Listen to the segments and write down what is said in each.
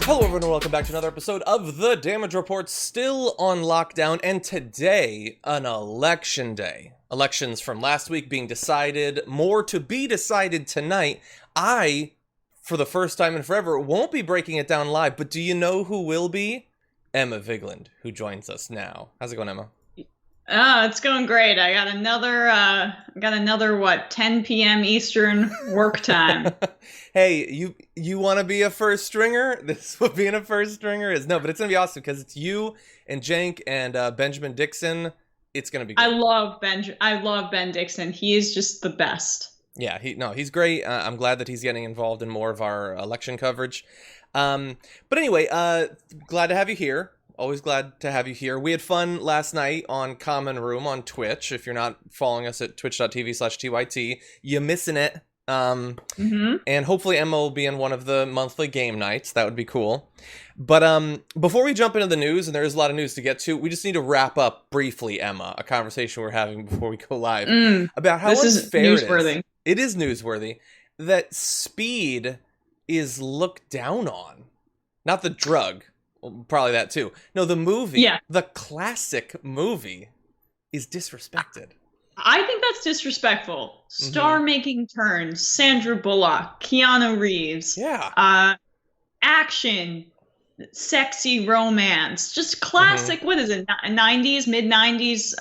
Hello everyone and welcome back to another episode of The Damage Report, still on lockdown, and today, an election day. Elections from last week being decided, more to be decided tonight. I, for the first time in forever, won't be breaking it down live, but do you know who will be? Emma Vigeland, who joins us now. How's it going, Emma? It's going great. I got another 10 p.m. Eastern work time. Hey, you want to be a first stringer? This what being a first stringer is. No, but it's going to be awesome because it's you and Jank and Benjamin Dixon. It's going to be great. I love Ben Dixon. He is just the best. Yeah, he's great. I'm glad that he's getting involved in more of our election coverage. But anyway, glad to have you here. Always glad to have you here. We had fun last night on Common Room on Twitch. If you're not following us at twitch.tv/TYT, you're missing it. And hopefully Emma will be in one of the monthly game nights. That would be cool. But before we jump into the news, and there is a lot of news to get to, we just need to wrap up briefly, Emma, a conversation we're having before we go live about how unfair newsworthy. It is newsworthy that speed is looked down on. Not the drug. Well, probably that too. No, the movie. Yeah. The classic movie is disrespected. I think that's disrespectful. Star-making turns, Sandra Bullock, Keanu Reeves. Yeah. Action, sexy romance. Just classic, what is it, 90s, mid-90s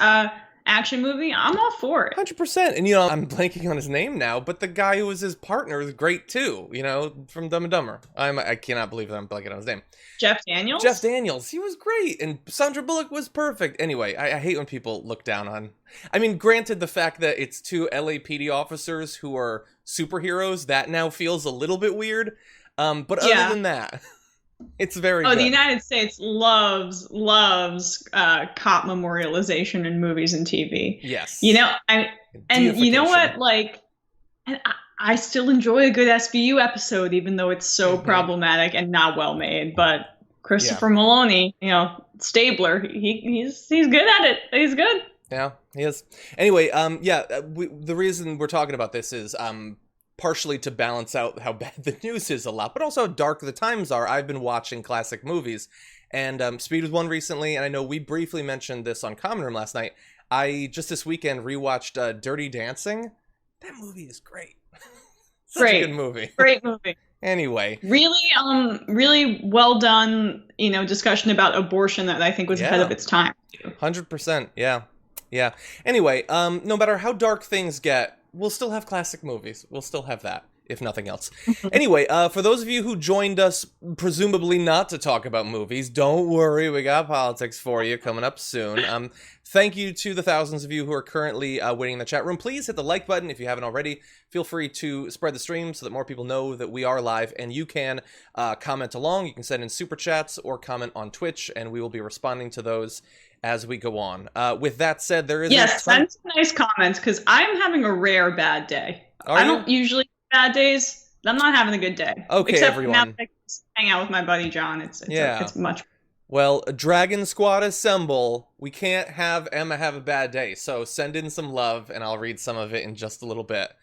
action movie? I'm all for it. 100%. And, I'm blanking on his name now, but the guy who was his partner is great too, from Dumb and Dumber. I cannot believe that I'm blanking on his name. Jeff Daniels? Jeff Daniels. He was great. And Sandra Bullock was perfect. Anyway, I hate when people look down on... I mean, granted, the fact that it's two LAPD officers who are superheroes, that now feels a little bit weird. But other than that... It's very good. The United States loves cop memorialization in movies and TV. Yes. You know what? And I still enjoy a good SVU episode, even though it's so problematic and not well made. But Christopher Maloney, Stabler, he's good at it. He's good. Yeah, he is. Anyway, the reason we're talking about this is partially to balance out how bad the news is a lot, but also how dark the times are. I've been watching classic movies, and Speed was one recently, and I know we briefly mentioned this on Common Room last night. I just this weekend rewatched Dirty Dancing. That movie is great. Such a good movie. Great movie. Anyway. Really well done, discussion about abortion that I think was ahead of its time. 100%. Yeah. Anyway, no matter how dark things get, we'll still have classic movies. We'll still have that, if nothing else. Anyway, for those of you who joined us, presumably not to talk about movies, don't worry, we got politics for you coming up soon. Thank you to the thousands of you who are currently waiting in the chat room. Please hit the like button if you haven't already. Feel free to spread the stream so that more people know that we are live, and you can comment along. You can send in super chats or comment on Twitch, and we will be responding to those as we go on. With that said, there is send some nice comments, because I'm having a rare bad day. I don't usually have bad days. I'm not having a good day. Okay, except everyone. Now that I can hang out with my buddy John. It's much. Well, Dragon Squad assemble. We can't have Emma have a bad day, so send in some love, and I'll read some of it in just a little bit.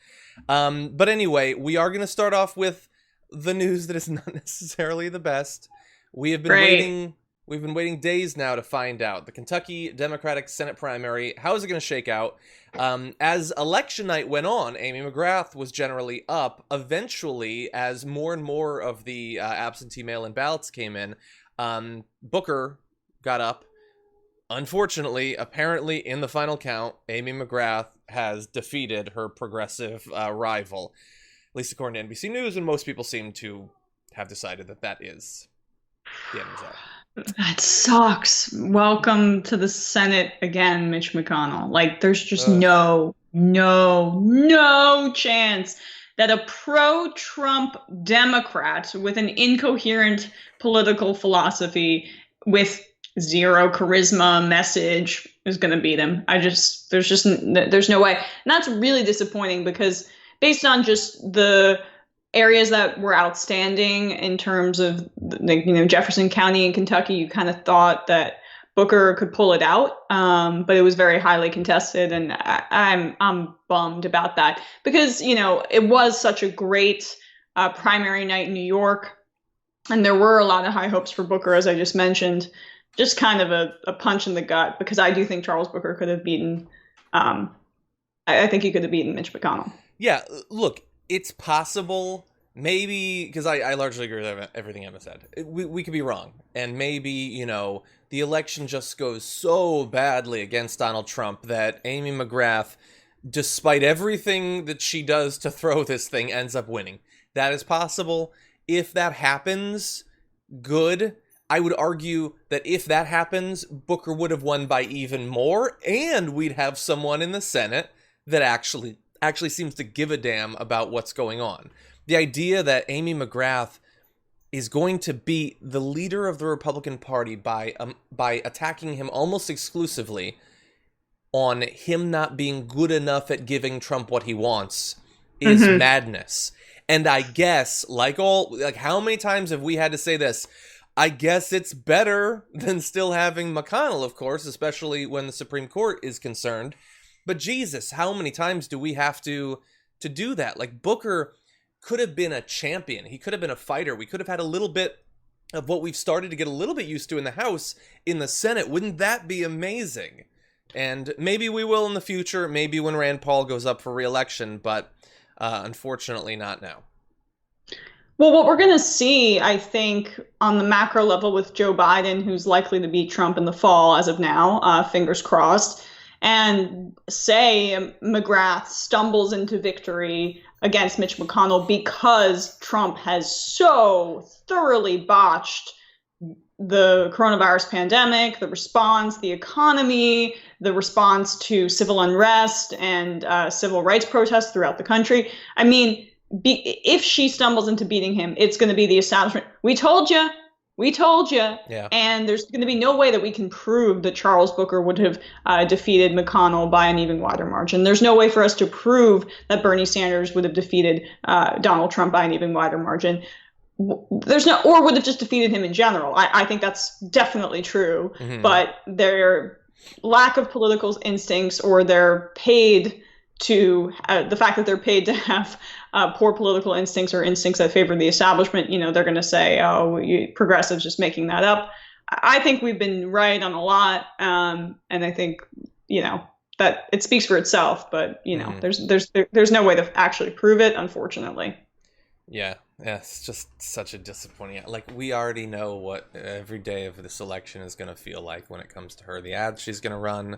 But anyway, we are going to start off with the news that is not necessarily the best. We have been waiting... We've been waiting days now to find out. The Kentucky Democratic Senate primary, how is it going to shake out? As election night went on, Amy McGrath was generally up. Eventually, as more and more of the absentee mail-in ballots came in, Booker got up. Unfortunately, apparently in the final count, Amy McGrath has defeated her progressive rival. At least according to NBC News, and most people seem to have decided that is the end result. That sucks. Welcome to the Senate again, Mitch McConnell. There's just no chance that a pro-Trump Democrat with an incoherent political philosophy with zero charisma message is going to beat him. There's no way. And that's really disappointing, because based on just the areas that were outstanding in terms of Jefferson County in Kentucky, you kind of thought that Booker could pull it out, but it was very highly contested, and I'm bummed about that, because it was such a great primary night in New York. And there were a lot of high hopes for Booker, as I just mentioned. Just kind of a punch in the gut, because I do think Charles Booker could have beaten, I think he could have beaten Mitch McConnell. Yeah, look, it's possible. Maybe, because I largely agree with everything Emma said. We could be wrong. And maybe, the election just goes so badly against Donald Trump that Amy McGrath, despite everything that she does to throw this thing, ends up winning. That is possible. If that happens, good. I would argue that if that happens, Booker would have won by even more, and we'd have someone in the Senate that actually seems to give a damn about what's going on. The idea that Amy McGrath is going to beat the leader of the Republican Party by attacking him almost exclusively on him not being good enough at giving Trump what he wants is madness. And I guess, like how many times have we had to say this? I guess it's better than still having McConnell, of course, especially when the Supreme Court is concerned. But Jesus, how many times do we have to do that? Like, Booker could have been a champion. He could have been a fighter. We could have had a little bit of what we've started to get a little bit used to in the House, in the Senate. Wouldn't that be amazing? And maybe we will in the future, maybe when Rand Paul goes up for re-election, but unfortunately not now. Well, what we're going to see, I think, on the macro level with Joe Biden, who's likely to beat Trump in the fall as of now, fingers crossed, and say McGrath stumbles into victory against Mitch McConnell because Trump has so thoroughly botched the coronavirus pandemic, the response, the economy, the response to civil unrest and civil rights protests throughout the country. I mean, if she stumbles into beating him, it's going to be the establishment. We told you. Yeah. And there's going to be no way that we can prove that Charles Booker would have defeated McConnell by an even wider margin. There's no way for us to prove that Bernie Sanders would have defeated Donald Trump by an even wider margin. Or would have just defeated him in general. I think that's definitely true. But their lack of political instincts, or their paid to the fact that they're paid to have poor political instincts, or instincts that favor the establishment, they're going to say, oh, progressives just making that up. I think we've been right on a lot. And I think, that it speaks for itself, but there's no way to actually prove it, unfortunately. Yeah, it's just such a disappointing. Like, we already know what every day of this election is going to feel like when it comes to her. The ads she's going to run.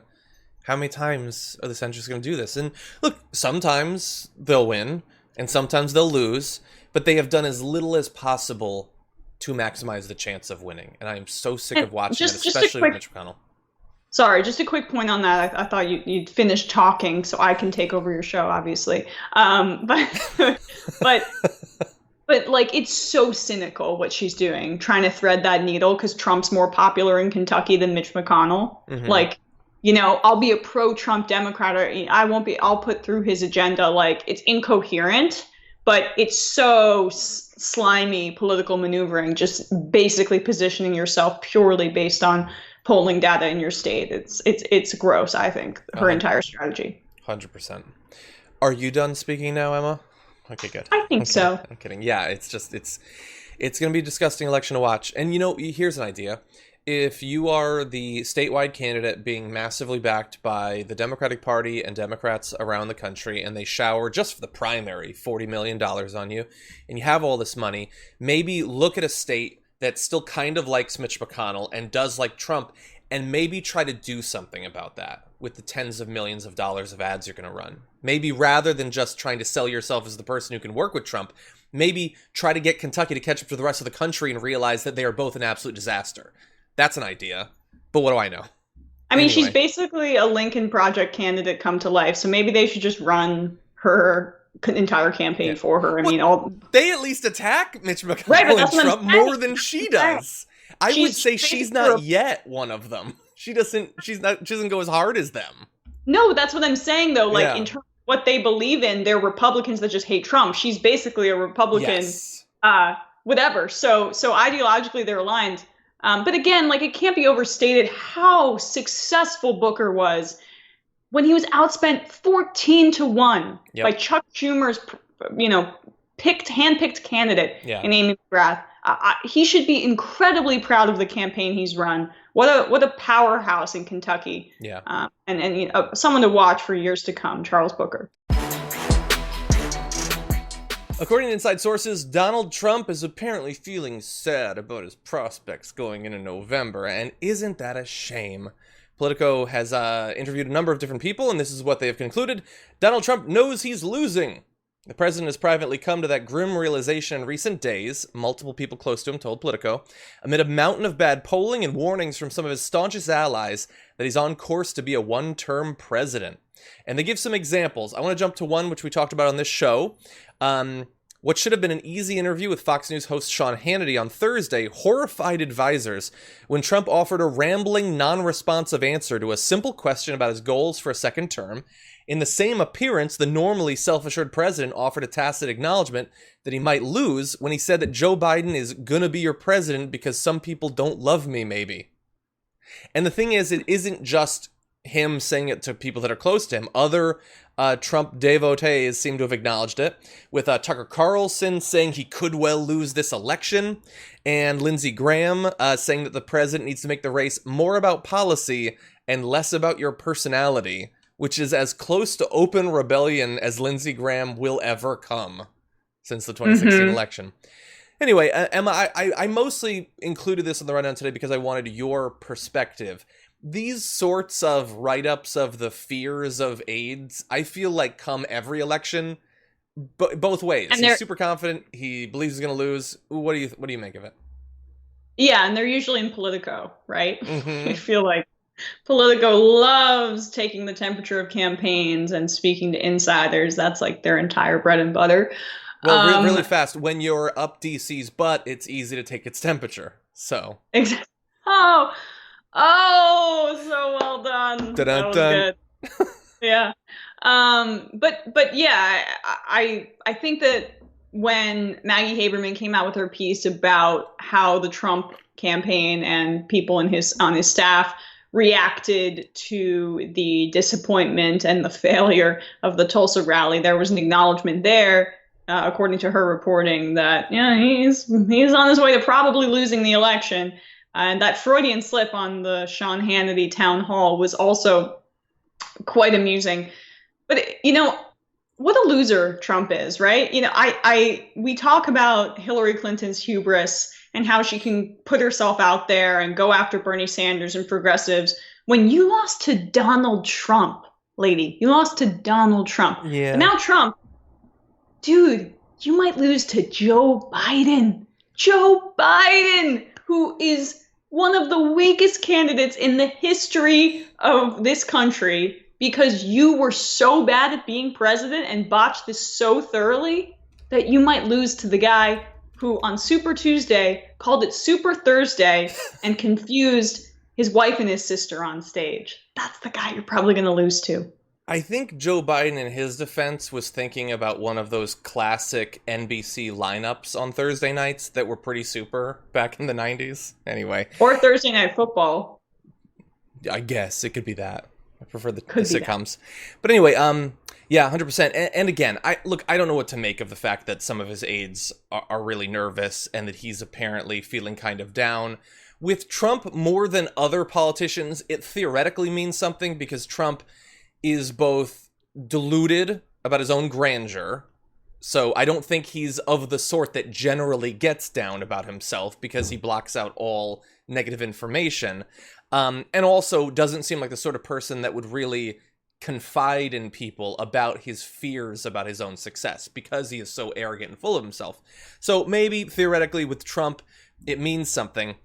How many times are the centrists going to do this? And look, sometimes they'll win, and sometimes they'll lose, but they have done as little as possible to maximize the chance of winning. And I am so sick of watching it, especially with Mitch McConnell. Sorry, just a quick point on that. I thought you'd finished talking, so I can take over your show, obviously. But like, it's so cynical what she's doing, trying to thread that needle, because Trump's more popular in Kentucky than Mitch McConnell. Like, I'll be a pro-Trump Democrat, or I'll put through his agenda. Like, it's incoherent, but it's so slimy political maneuvering, just basically positioning yourself purely based on polling data in your state. It's gross, I think, her entire strategy. 100%. Are you done speaking now, Emma? Okay, good. I think so. I'm kidding. Yeah, it's going to be a disgusting election to watch. And, here's an idea. If you are the statewide candidate being massively backed by the Democratic Party and Democrats around the country, and they shower, just for the primary, $40 million on you, and you have all this money, maybe look at a state that still kind of likes Mitch McConnell and does like Trump, and maybe try to do something about that with the tens of millions of dollars of ads you're going to run. Maybe rather than just trying to sell yourself as the person who can work with Trump, maybe try to get Kentucky to catch up to the rest of the country and realize that they are both an absolute disaster. That's an idea, but what do I know? I mean, she's basically a Lincoln Project candidate come to life, so maybe they should just run her entire campaign for her. I mean, they at least attack Mitch McConnell and Trump more than she does. I would say she's not yet one of them. She doesn't go as hard as them. No, that's what I'm saying, though. Like, in terms of what they believe in, they're Republicans that just hate Trump. She's basically a Republican, whatever. So ideologically, they're aligned. But again, like, it can't be overstated how successful Booker was when he was outspent 14-1 by Chuck Schumer's, handpicked candidate Yeah. in Amy McGrath. He should be incredibly proud of the campaign he's run. What a powerhouse in Kentucky. Yeah. And someone to watch for years to come, Charles Booker. According to inside sources, Donald Trump is apparently feeling sad about his prospects going into November, and isn't that a shame? Politico has interviewed a number of different people, and this is what they have concluded. Donald Trump knows he's losing. The president has privately come to that grim realization in recent days, multiple people close to him told Politico, amid a mountain of bad polling and warnings from some of his staunchest allies that he's on course to be a one-term president. And they give some examples. I want to jump to one which we talked about on this show. What should have been an easy interview with Fox News host Sean Hannity on Thursday horrified advisors when Trump offered a rambling, non-responsive answer to a simple question about his goals for a second term. In the same appearance, the normally self-assured president offered a tacit acknowledgement that he might lose when he said that Joe Biden is gonna be your president because some people don't love me, maybe. And the thing is, it isn't just him saying it to people that are close to him. Other Trump devotees seem to have acknowledged it, with Tucker Carlson saying he could well lose this election, and Lindsey Graham saying that the president needs to make the race more about policy and less about your personality, which is as close to open rebellion as Lindsey Graham will ever come since the 2016 election. Anyway, Emma, I mostly included this on the rundown today because I wanted your perspective. These sorts of write-ups of the fears of aides, I feel like come every election, both ways. He's super confident. He believes he's going to lose. What do you make of it? Yeah, and they're usually in Politico, right? I feel like Politico loves taking the temperature of campaigns and speaking to insiders. That's like their entire bread and butter. Well, really fast. When you're up DC's butt, it's easy to take its temperature. So. Exactly. So well done. That was good. Yeah. But yeah, I think that when Maggie Haberman came out with her piece about how the Trump campaign and people on his staff reacted to the disappointment and the failure of the Tulsa rally, there was an acknowledgement there, according to her reporting, that he's on his way to probably losing the election. And that Freudian slip on the Sean Hannity town hall was also quite amusing. But, what a loser Trump is, right? We talk about Hillary Clinton's hubris and how she can put herself out there and go after Bernie Sanders and progressives. When you lost to Donald Trump, lady, you lost to Donald Trump. Yeah. And now Trump, dude, you might lose to Joe Biden. Joe Biden, who is one of the weakest candidates in the history of this country because you were so bad at being president and botched this so thoroughly that you might lose to the guy who on Super Tuesday called it Super Thursday and confused his wife and his sister on stage. That's the guy you're probably going to lose to. I think Joe Biden, in his defense, was thinking about one of those classic NBC lineups on Thursday nights that were pretty super back in the 90s. Anyway. Or Thursday Night Football. I guess it could be that. I prefer the sitcoms. But anyway, yeah, 100%. And again, I don't know what to make of the fact that some of his aides are really nervous and that he's apparently feeling kind of down. With Trump, more than other politicians, it theoretically means something because Trump is both deluded about his own grandeur. So I don't think he's of the sort that generally gets down about himself because he blocks out all negative information. And also doesn't seem like the sort of person that would really confide in people about his fears about his own success because he is so arrogant and full of himself. So maybe theoretically with Trump, it means something.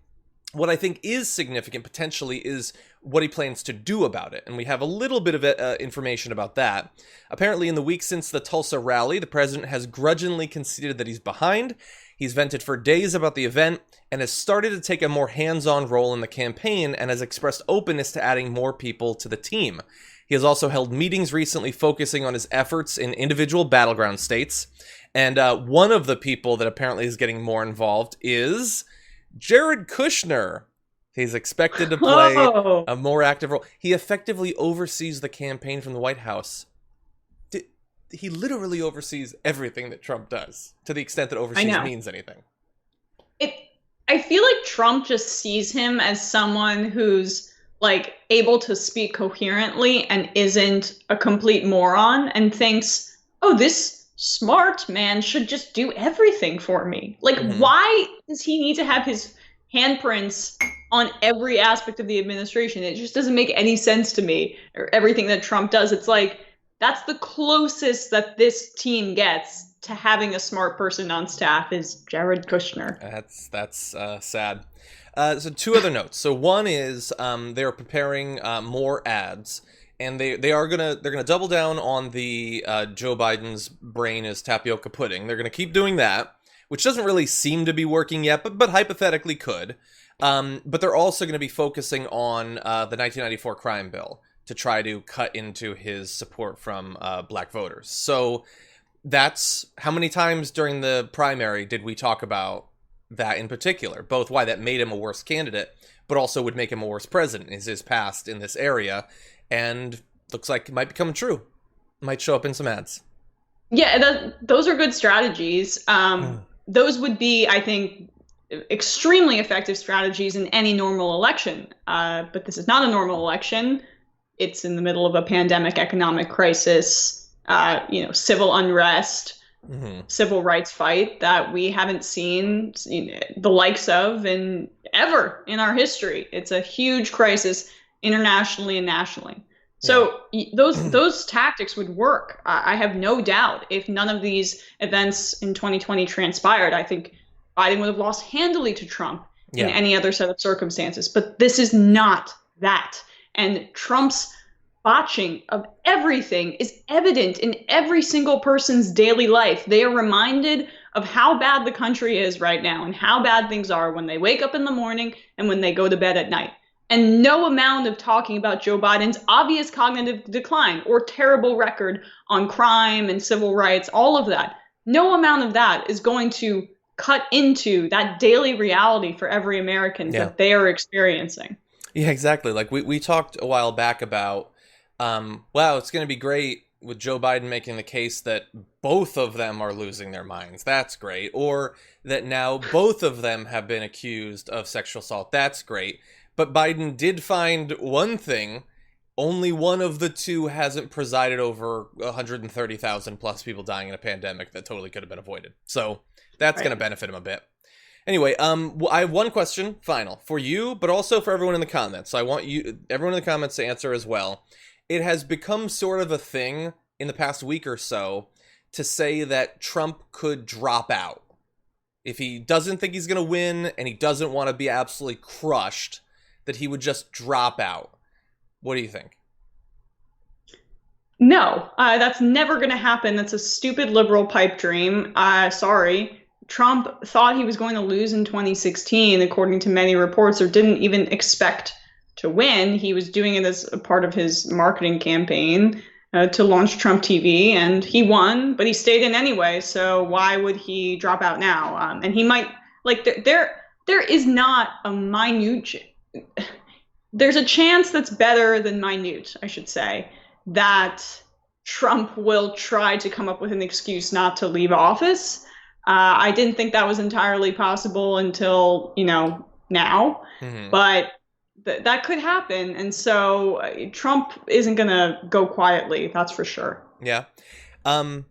What I think is significant potentially is what he plans to do about it. And we have a little bit of information about that. Apparently in the week since the Tulsa rally, the president has grudgingly conceded that he's behind. He's vented for days about the event and has started to take a more hands-on role in the campaign and has expressed openness to adding more people to the team. He has also held meetings recently focusing on his efforts in individual battleground states. And one of the people that apparently is getting more involved is Jared Kushner. He's expected to play a more active role. He effectively oversees the campaign from the White House. he literally oversees everything that Trump does, to the extent that overseas means anything. I feel like Trump just sees him as someone who's like able to speak coherently and isn't a complete moron, and thinks, oh, this smart man should just do everything for me. Like, why does he need to have his handprints on every aspect of the administration? It just doesn't make any sense to me, or everything that Trump does. It's like, that's the closest that this team gets to having a smart person on staff is Jared Kushner. That's sad. So two other notes. So one is they're preparing more ads, and they're gonna double down on the Joe Biden's brain is tapioca pudding. They're gonna keep doing that, which doesn't really seem to be working yet, but hypothetically could. But they're also going to be focusing on the 1994 crime bill to try to cut into his support from black voters. So that's how many times during the primary did we talk about that in particular? Both why that made him a worse candidate, but also would make him a worse president, is his past in this area. And looks like it might become true. Might show up in some ads. Yeah, those are good strategies. Those would be, I think, extremely effective strategies in any normal election. But this is not a normal election. It's in the middle of a pandemic, economic crisis, civil unrest, civil rights fight that we haven't seen the likes of ever in our history. It's a huge crisis internationally and nationally. So those tactics would work. I have no doubt. If none of these events in 2020 transpired, I think Biden would have lost handily to Trump in any other set of circumstances. But this is not that. And Trump's botching of everything is evident in every single person's daily life. They are reminded of how bad the country is right now and how bad things are when they wake up in the morning and when they go to bed at night. And no amount of talking about Joe Biden's obvious cognitive decline or terrible record on crime and civil rights, all of that, no amount of that is going to cut into that daily reality for every American that they are experiencing. Yeah, exactly. Like we talked a while back about, wow, it's going to be great with Joe Biden making the case that both of them are losing their minds. That's great. Or that now both of them have been accused of sexual assault. That's great. But Biden did find one thing. Only one of the two hasn't presided over 130,000 plus people dying in a pandemic that totally could have been avoided. So that's going to benefit him a bit. Anyway, I have one question, final, for you, but also for everyone in the comments. So I want everyone in the comments to answer as well. It has become sort of a thing in the past week or so to say that Trump could drop out. If he doesn't think he's going to win and he doesn't want to be absolutely crushed, that he would just drop out. What do you think? No, that's never going to happen. That's a stupid liberal pipe dream. Sorry. Trump thought he was going to lose in 2016, according to many reports, or didn't even expect to win. He was doing it as a part of his marketing campaign to launch Trump TV, and he won, but he stayed in anyway. So why would he drop out now? And he might, like, there is not a minute. There's a chance that's better than minute, I should say, that Trump will try to come up with an excuse not to leave office. I didn't think that was entirely possible until, now, but that could happen. And so Trump isn't going to go quietly. That's for sure. Yeah. This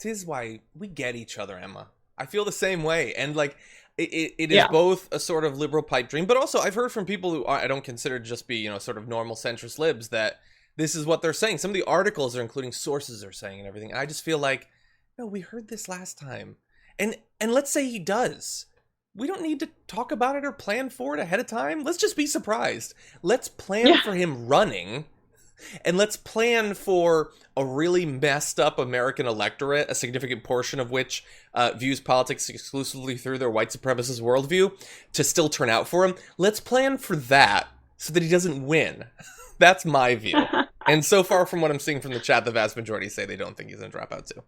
is why we get each other, Emma. I feel the same way. And like, it is both a sort of liberal pipe dream, but also I've heard from people who I don't consider to just be, sort of normal centrist libs that this is what they're saying. Some of the articles are including sources are saying and everything. And I just feel like, no, we heard this last time. And let's say he does. We don't need to talk about it or plan for it ahead of time. Let's just be surprised. Let's plan for him running. And let's plan for a really messed up American electorate, a significant portion of which views politics exclusively through their white supremacist worldview, to still turn out for him. Let's plan for that so that he doesn't win. That's my view. And so far from what I'm seeing from the chat, the vast majority say they don't think he's going to drop out too.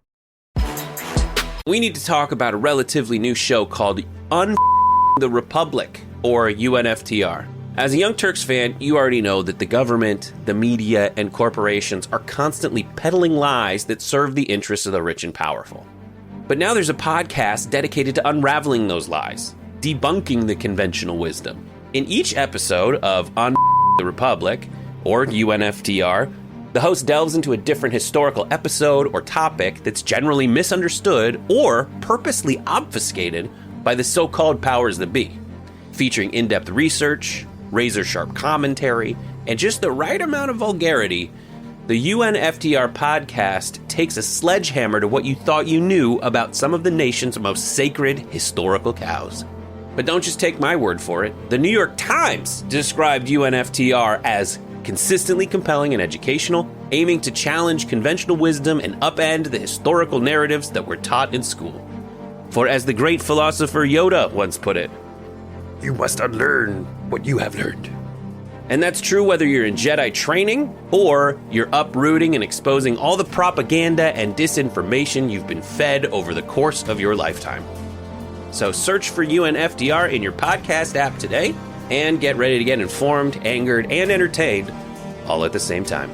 We need to talk about a relatively new show called the Republic, or UNFTR. As a Young Turks fan, you already know that the government, the media, and corporations are constantly peddling lies that serve the interests of the rich and powerful. But now there's a podcast dedicated to unraveling those lies, debunking the conventional wisdom. In each episode of On the Republic, or UNFTR, the host delves into a different historical episode or topic that's generally misunderstood or purposely obfuscated by the so-called powers that be, featuring in-depth research, razor-sharp commentary, and just the right amount of vulgarity. The UNFTR podcast takes a sledgehammer to what you thought you knew about some of the nation's most sacred historical cows. But don't just take my word for it. The New York Times described UNFTR as consistently compelling and educational, aiming to challenge conventional wisdom and upend the historical narratives that were taught in school. For as the great philosopher Yoda once put it, "You must unlearn what you have learned." And that's true whether you're in Jedi training or you're uprooting and exposing all the propaganda and disinformation you've been fed over the course of your lifetime. So search for UNFTR in your podcast app today and get ready to get informed, angered, and entertained all at the same time.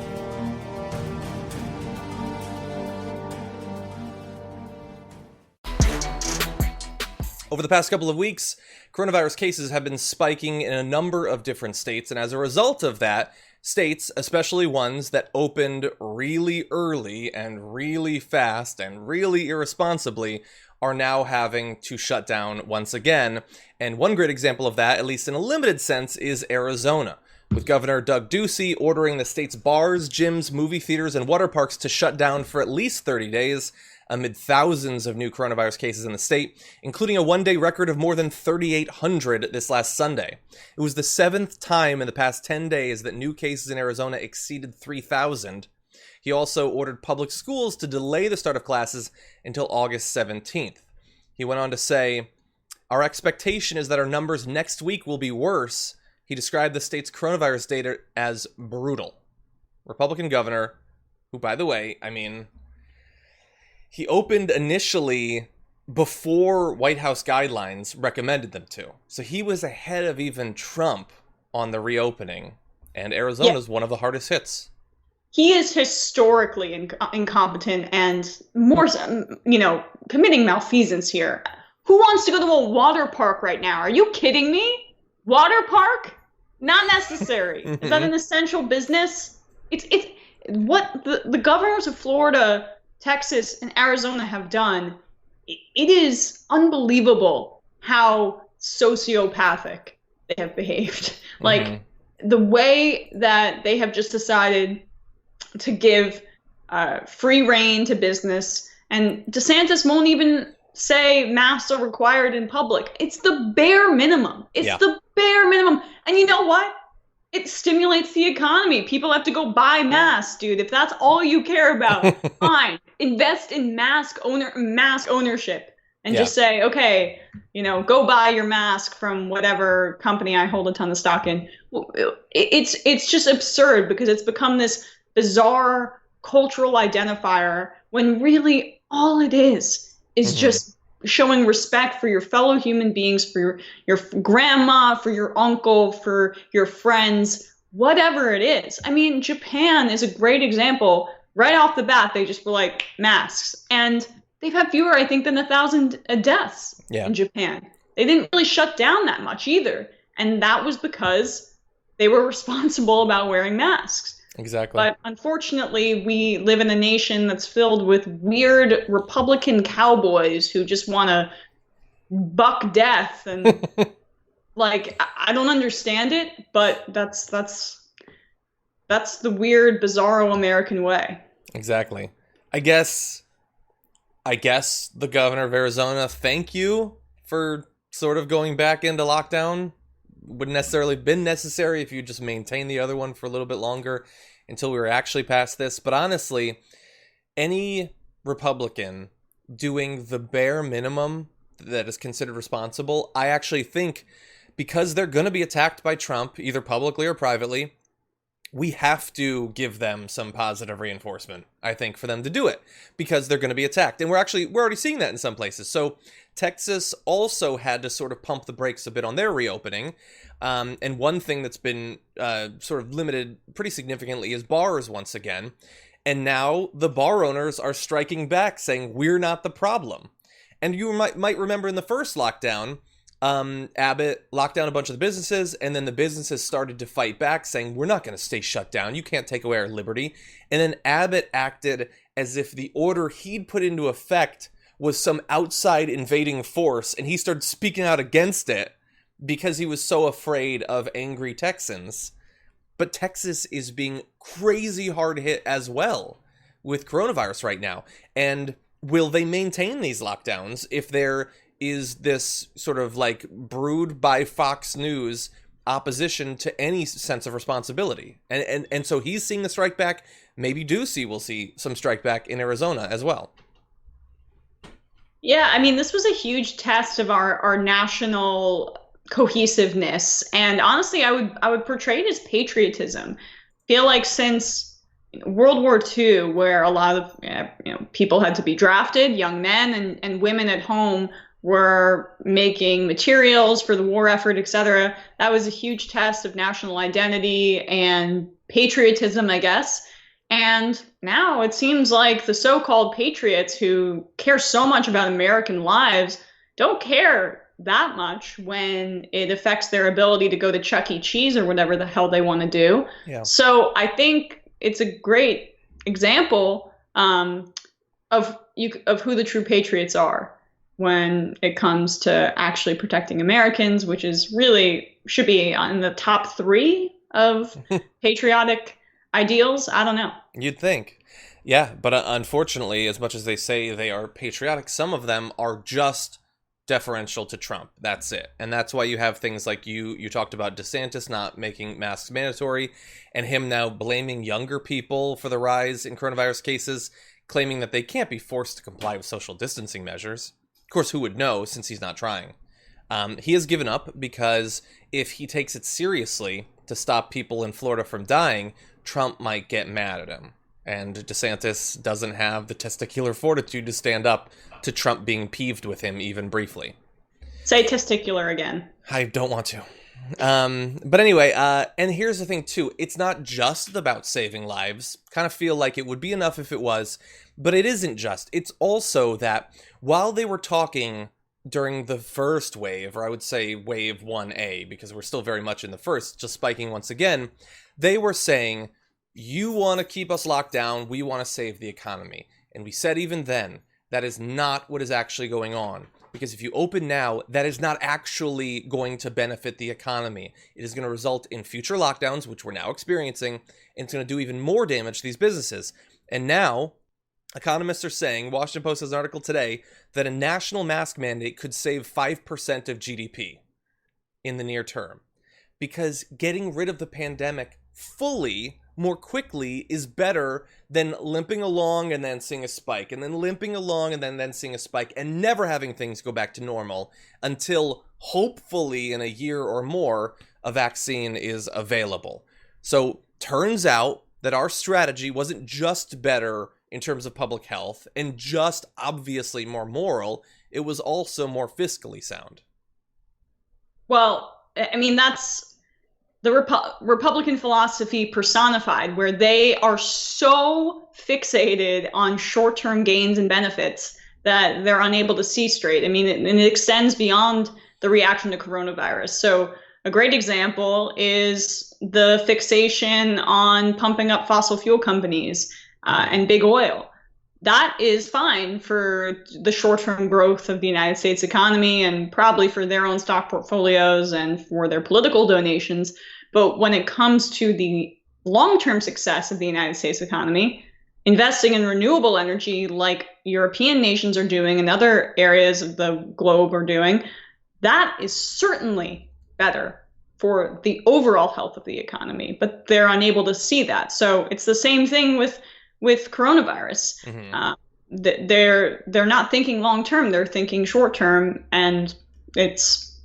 Over the past couple of weeks, coronavirus cases have been spiking in a number of different states, and as a result of that, states, especially ones that opened really early and really fast and really irresponsibly, are now having to shut down once again. And one great example of that, at least in a limited sense, is Arizona, with Governor Doug Ducey ordering the state's bars, gyms, movie theaters, and water parks to shut down for at least 30 days, amid thousands of new coronavirus cases in the state, including a one-day record of more than 3,800 this last Sunday. It was the 7th time in the past 10 days that new cases in Arizona exceeded 3,000. He also ordered public schools to delay the start of classes until August 17th. He went on to say, "Our expectation is that our numbers next week will be worse." He described the state's coronavirus data as brutal. Republican governor, who, by the way, he opened initially before White House guidelines recommended them to. So he was ahead of even Trump on the reopening. And Arizona's one of the hardest hits. He is historically incompetent and more, committing malfeasance here. Who wants to go to a water park right now? Are you kidding me? Water park? Not necessary. Is that an essential business? It's what the governors of Florida, Texas, and Arizona have done. It is unbelievable how sociopathic they have behaved. Like, the way that they have just decided to give free rein to business, and DeSantis won't even say masks are required in public. It's the bare minimum. The bare minimum. And you know what? It stimulates the economy. People have to go buy masks, dude. If that's all you care about, fine. Invest in mask ownership and just say, okay, go buy your mask from whatever company I hold a ton of stock in. It's just absurd because it's become this bizarre cultural identifier when really all it is just showing respect for your fellow human beings, for your grandma, for your uncle, for your friends, whatever it is. I mean, Japan is a great example. Right off the bat, they just were like, masks. And they've had fewer, I think, than 1,000 deaths in Japan. They didn't really shut down that much either. And that was because they were responsible about wearing masks. Exactly. But unfortunately, we live in a nation that's filled with weird Republican cowboys who just want to buck death. And I don't understand it, but that's the weird, bizarro American way. Exactly. I guess the governor of Arizona, thank you for sort of going back into lockdown. Wouldn't necessarily been necessary if you just maintained the other one for a little bit longer until we were actually past this. But honestly, any Republican doing the bare minimum that is considered responsible, I actually think, because they're going to be attacked by Trump, either publicly or privately, we have to give them some positive reinforcement, I think, for them to do it, because they're going to be attacked. And we're already seeing that in some places. So Texas also had to sort of pump the brakes a bit on their reopening. And one thing that's been sort of limited pretty significantly is bars once again. And now the bar owners are striking back, saying, we're not the problem. And you might remember in the first lockdown, Abbott locked down a bunch of the businesses, and then the businesses started to fight back, saying, we're not going to stay shut down. You can't take away our liberty. And then Abbott acted as if the order he'd put into effect was some outside invading force, and he started speaking out against it because he was so afraid of angry Texans. But Texas is being crazy hard hit as well with coronavirus right now. And will they maintain these lockdowns if there is this sort of like brewed by Fox News opposition to any sense of responsibility? And so he's seeing the strike back. Maybe Ducey will see some strike back in Arizona as well. Yeah, I mean, this was a huge test of our national cohesiveness, and honestly, I would portray it as patriotism. Feel like since World War II, where a lot of people had to be drafted, young men and women at home were making materials for the war effort, etc. That was a huge test of national identity and patriotism, I guess. And now it seems like the so-called patriots who care so much about American lives don't care that much when it affects their ability to go to Chuck E. Cheese or whatever the hell they want to do. Yeah. So I think it's a great example of who the true patriots are when it comes to actually protecting Americans, which is really should be in the top 3 of patriotic ideals. I don't know. You'd think. Yeah, but unfortunately, as much as they say they are patriotic, some of them are just deferential to Trump. That's it. And that's why you have things like you talked about DeSantis not making masks mandatory, and him now blaming younger people for the rise in coronavirus cases, claiming that they can't be forced to comply with social distancing measures. Of course, who would know since he's not trying? He has given up because if he takes it seriously to stop people in Florida from dying, Trump might get mad at him. And DeSantis doesn't have the testicular fortitude to stand up to Trump being peeved with him even briefly. Say testicular again. I don't want to. But anyway, and here's the thing too. It's not just about saving lives. Kind of feel like it would be enough if it was, but it isn't just. It's also that while they were talking during the first wave, or I would say wave 1A, because we're still very much in the first, just spiking once again, they were saying, you want to keep us locked down, we want to save the economy. And we said even then, that is not what is actually going on. Because if you open now, that is not actually going to benefit the economy. It is going to result in future lockdowns, which we're now experiencing, and it's going to do even more damage to these businesses. And now, economists are saying, Washington Post has an article today, that a national mask mandate could save 5% of GDP in the near term. Because getting rid of the pandemic fully, more quickly, is better than limping along and then seeing a spike, and then limping along and then seeing a spike, and never having things go back to normal until, hopefully, in a year or more, a vaccine is available. So, turns out that our strategy wasn't just better in terms of public health, and just obviously more moral, it was also more fiscally sound. Well, I mean, that's the Republican philosophy personified, where they are so fixated on short-term gains and benefits that they're unable to see straight. I mean, it extends beyond the reaction to coronavirus. So a great example is the fixation on pumping up fossil fuel companies and big oil. That is fine for the short-term growth of the United States economy and probably for their own stock portfolios and for their political donations. But when it comes to the long-term success of the United States economy, investing in renewable energy like European nations are doing and other areas of the globe are doing, that is certainly better for the overall health of the economy. But they're unable to see that. So it's the same thing with coronavirus. Mm-hmm. They're not thinking long-term, they're thinking short-term, and it's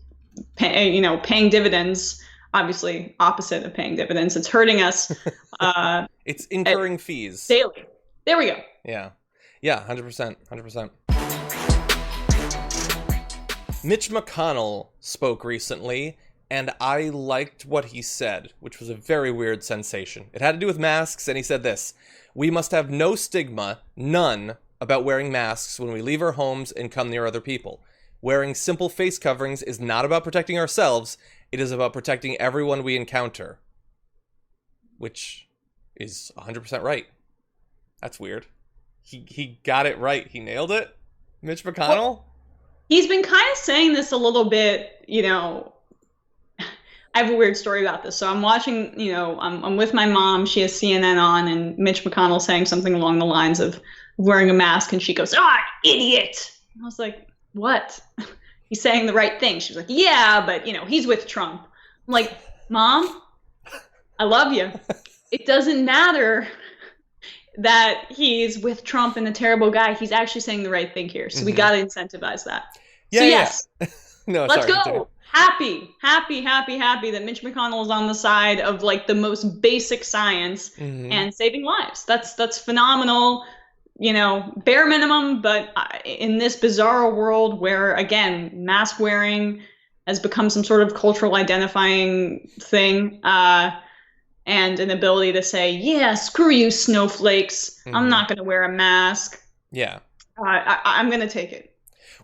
paying dividends obviously opposite of paying dividends. It's hurting us. It's incurring fees daily. There we go. Yeah. Yeah, 100%. 100%. Mitch McConnell spoke recently, and I liked what he said, which was a very weird sensation. It had to do with masks, and he said this: "We must have no stigma, none, about wearing masks when we leave our homes and come near other people. Wearing simple face coverings is not about protecting ourselves, it is about protecting everyone we encounter." Which is 100% right. That's weird. He got it right. He nailed it. Mitch McConnell? Well, he's been kind of saying this a little bit, I have a weird story about this. So I'm watching, I'm with my mom. She has CNN on, and Mitch McConnell saying something along the lines of wearing a mask, and she goes, idiot. I was like, what? He's saying the right thing. She was like, yeah, but, he's with Trump. I'm like, Mom, I love you. It doesn't matter that he's with Trump and a terrible guy. He's actually saying the right thing here. So we got to incentivize that. Yeah, so yes, no, let's sorry, go. continue. Happy that Mitch McConnell is on the side of like the most basic science and saving lives. That's phenomenal. Bare minimum, but in this bizarre world where, again, mask wearing has become some sort of cultural identifying thing, and an ability to say, yeah, screw you, snowflakes. I'm not going to wear a mask. Yeah. I'm going to take it.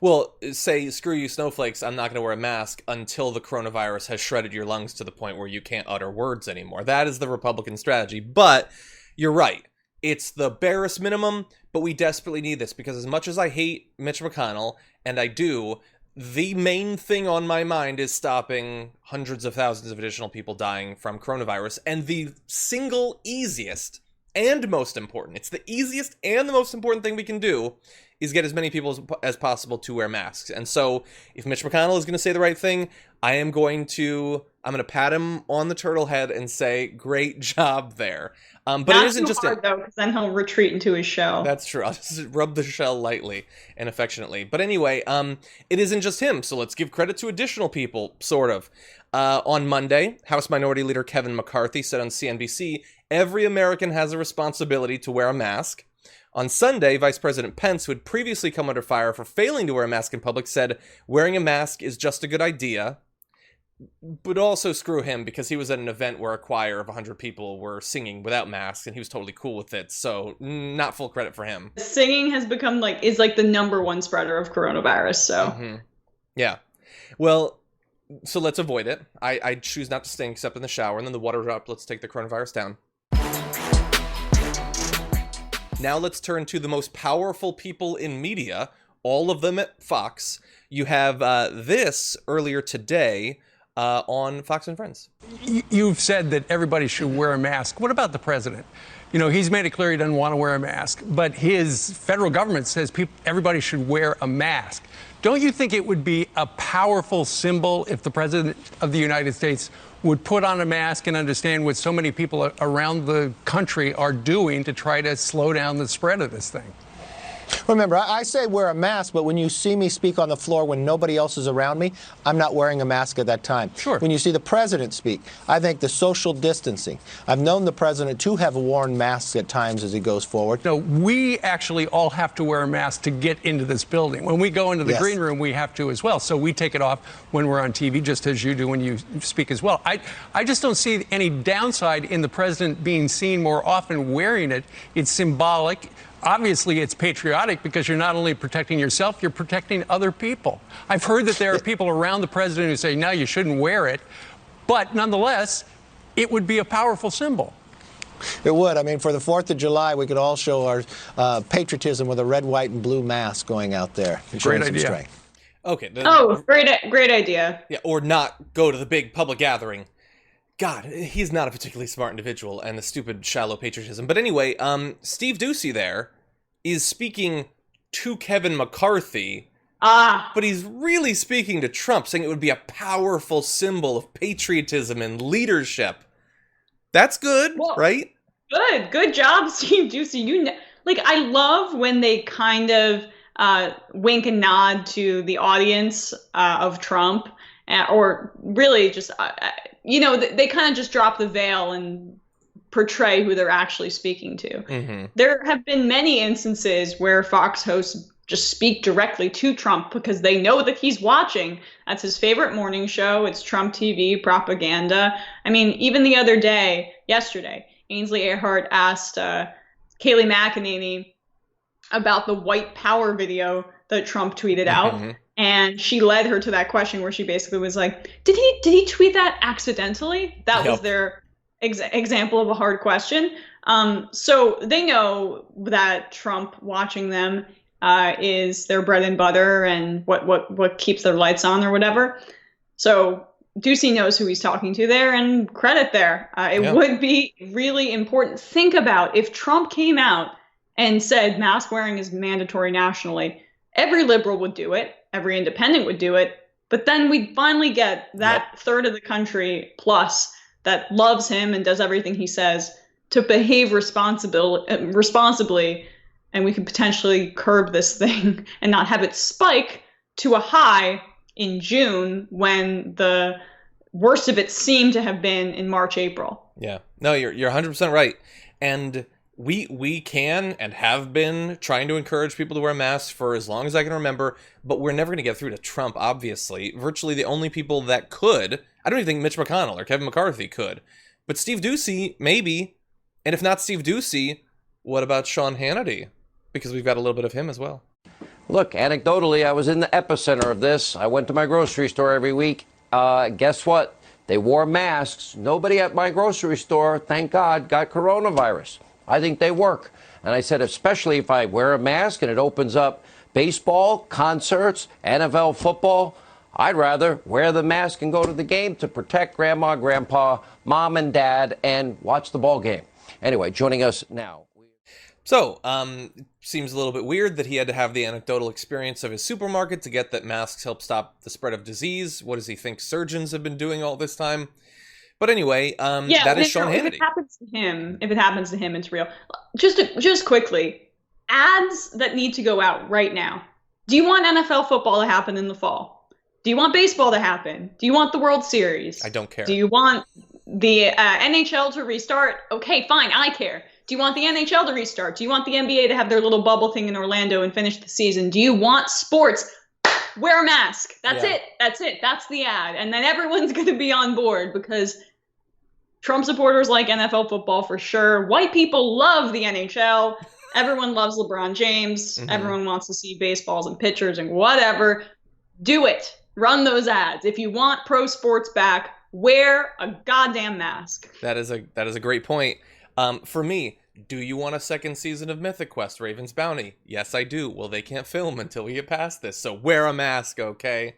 Well, say, screw you, snowflakes, I'm not going to wear a mask until the coronavirus has shredded your lungs to the point where you can't utter words anymore. That is the Republican strategy. But you're right. It's the barest minimum, but we desperately need this, because as much as I hate Mitch McConnell, and I do, the main thing on my mind is stopping hundreds of thousands of additional people dying from coronavirus. And the single easiest and most important, it's the easiest and the most important thing we can do, is get as many people as possible to wear masks. And so if Mitch McConnell is going to say the right thing, I'm going to pat him on the turtle head and say, great job there. But not it isn't too just hard, though, because then he'll retreat into his shell. That's true. I'll just rub the shell lightly and affectionately. But anyway, it isn't just him. So let's give credit to additional people, sort of. On Monday, House Minority Leader Kevin McCarthy said on CNBC, every American has a responsibility to wear a mask. On Sunday, Vice President Pence, who had previously come under fire for failing to wear a mask in public, said wearing a mask is just a good idea. But also screw him, because he was at an event where a choir of 100 people were singing without masks, and he was totally cool with it. So not full credit for him. Singing has become is the number one spreader of coronavirus. So yeah. Well, so let's avoid it. I choose not to sing except in the shower, and then the water droplets take the coronavirus down. Now let's turn to the most powerful people in media, all of them at Fox. You have this earlier today on Fox and Friends. You've said that everybody should wear a mask. What about the president? He's made it clear he doesn't want to wear a mask, but his federal government says everybody should wear a mask. Don't you think it would be a powerful symbol if the president of the United States would put on a mask and understand what so many people around the country are doing to try to slow down the spread of this thing? Remember, I say wear a mask, but when you see me speak on the floor when nobody else is around me, I'm not wearing a mask at that time. Sure. When you see the president speak, I think the social distancing. I've known the president to have worn masks at times as he goes forward. No, we actually all have to wear a mask to get into this building. When we go into the green room, we have to as well. So we take it off when we're on TV, just as you do when you speak as well. I just don't see any downside in the president being seen more often wearing it. It's symbolic. Obviously, it's patriotic because you're not only protecting yourself, you're protecting other people. I've heard that there are people around the president who say, no, you shouldn't wear it. But nonetheless, it would be a powerful symbol. It would. I mean, for the 4th of July, we could all show our patriotism with a red, white, and blue mask going out there. Great idea. Strength. Okay. Great idea. Yeah, or not go to the big public gathering. God, he's not a particularly smart individual, and the stupid shallow patriotism. But anyway, Steve Doocy there is speaking to Kevin McCarthy, but he's really speaking to Trump, saying it would be a powerful symbol of patriotism and leadership. That's good, right? Good job, Steve Doocy. I love when they kind of wink and nod to the audience of Trump. or really just, they kind of just drop the veil and portray who they're actually speaking to. Mm-hmm. There have been many instances where Fox hosts just speak directly to Trump because they know that he's watching. That's his favorite morning show. It's Trump TV propaganda. I mean, even the other day, yesterday, Ainsley Earhardt asked Kayleigh McEnany about the white power video that Trump tweeted out. And she led her to that question where she basically was like, did he tweet that accidentally? That was their example of a hard question. So they know that Trump watching them is their bread and butter and what keeps their lights on or whatever. So Ducey knows who he's talking to there, and credit there. It would be really important. Think about if Trump came out and said mask wearing is mandatory nationally. Every liberal would do it. Every independent would do it. But then we'd finally get that third of the country plus that loves him and does everything he says to behave responsibly, and we could potentially curb this thing and not have it spike to a high in June when the worst of it seemed to have been in March, April. Yeah. No, you're 100% right. And we can and have been trying to encourage people to wear masks for as long as I can remember, but we're never going to get through to Trump, obviously. Virtually the only people that could, I don't even think Mitch McConnell or Kevin McCarthy could, but Steve Ducey, maybe. And if not Steve Ducey, what about Sean Hannity? Because we've got a little bit of him as well. Look, anecdotally, I was in the epicenter of this. I went to my grocery store every week. Guess what? They wore masks. Nobody at my grocery store, thank God, got coronavirus. I think they work. And I said, especially if I wear a mask and it opens up baseball, concerts, NFL football, I'd rather wear the mask and go to the game to protect grandma, grandpa, mom, and dad, and watch the ball game. Anyway, joining us now. So, seems a little bit weird that he had to have the anecdotal experience of his supermarket to get that masks help stop the spread of disease. What does he think surgeons have been doing all this time? But anyway, that is Sean Hannity. If it happens to him, it's real. Just quickly, ads that need to go out right now. Do you want NFL football to happen in the fall? Do you want baseball to happen? Do you want the World Series? I don't care. Do you want the NHL to restart? Okay, fine, I care. Do you want the NHL to restart? Do you want the NBA to have their little bubble thing in Orlando and finish the season? Do you want sports? Wear a mask. That's it. That's it. That's the ad. And then everyone's going to be on board because Trump supporters like NFL football for sure. White people love the NHL. Everyone loves LeBron James. Everyone wants to see baseballs and pitchers and whatever. Do it. Run those ads. If you want pro sports back, wear a goddamn mask. That is a great point. For me, do you want a second season of Mythic Quest, Raven's Bounty? Yes, I do. Well, they can't film until we get past this, so wear a mask, okay?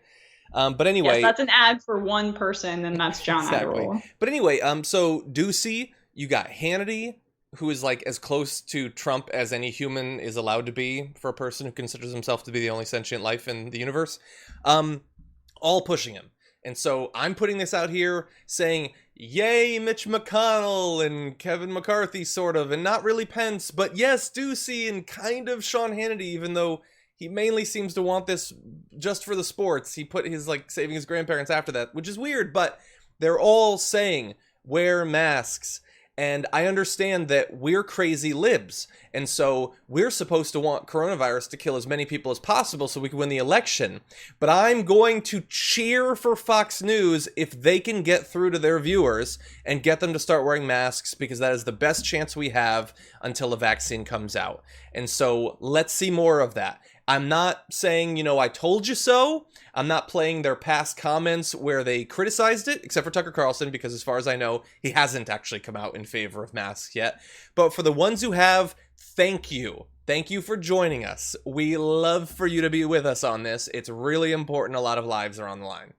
But anyway... Yes, that's an ad for one person, and that's John Idaho. But anyway, so Ducey, you got Hannity, who is like as close to Trump as any human is allowed to be for a person who considers himself to be the only sentient life in the universe, all pushing him. And so I'm putting this out here saying, yay, Mitch McConnell and Kevin McCarthy, sort of, and not really Pence, but yes, Ducey and kind of Sean Hannity, even though he mainly seems to want this just for the sports. He put his, like, saving his grandparents after that, which is weird, but they're all saying, wear masks. And I understand that we're crazy libs, and so we're supposed to want coronavirus to kill as many people as possible so we can win the election. But I'm going to cheer for Fox News if they can get through to their viewers and get them to start wearing masks, because that is the best chance we have until a vaccine comes out. And so let's see more of that. I'm not saying, I told you so. I'm not playing their past comments where they criticized it, except for Tucker Carlson, because as far as I know, he hasn't actually come out in favor of masks yet. But for the ones who have, thank you. Thank you for joining us. We love for you to be with us on this. It's really important. A lot of lives are on the line.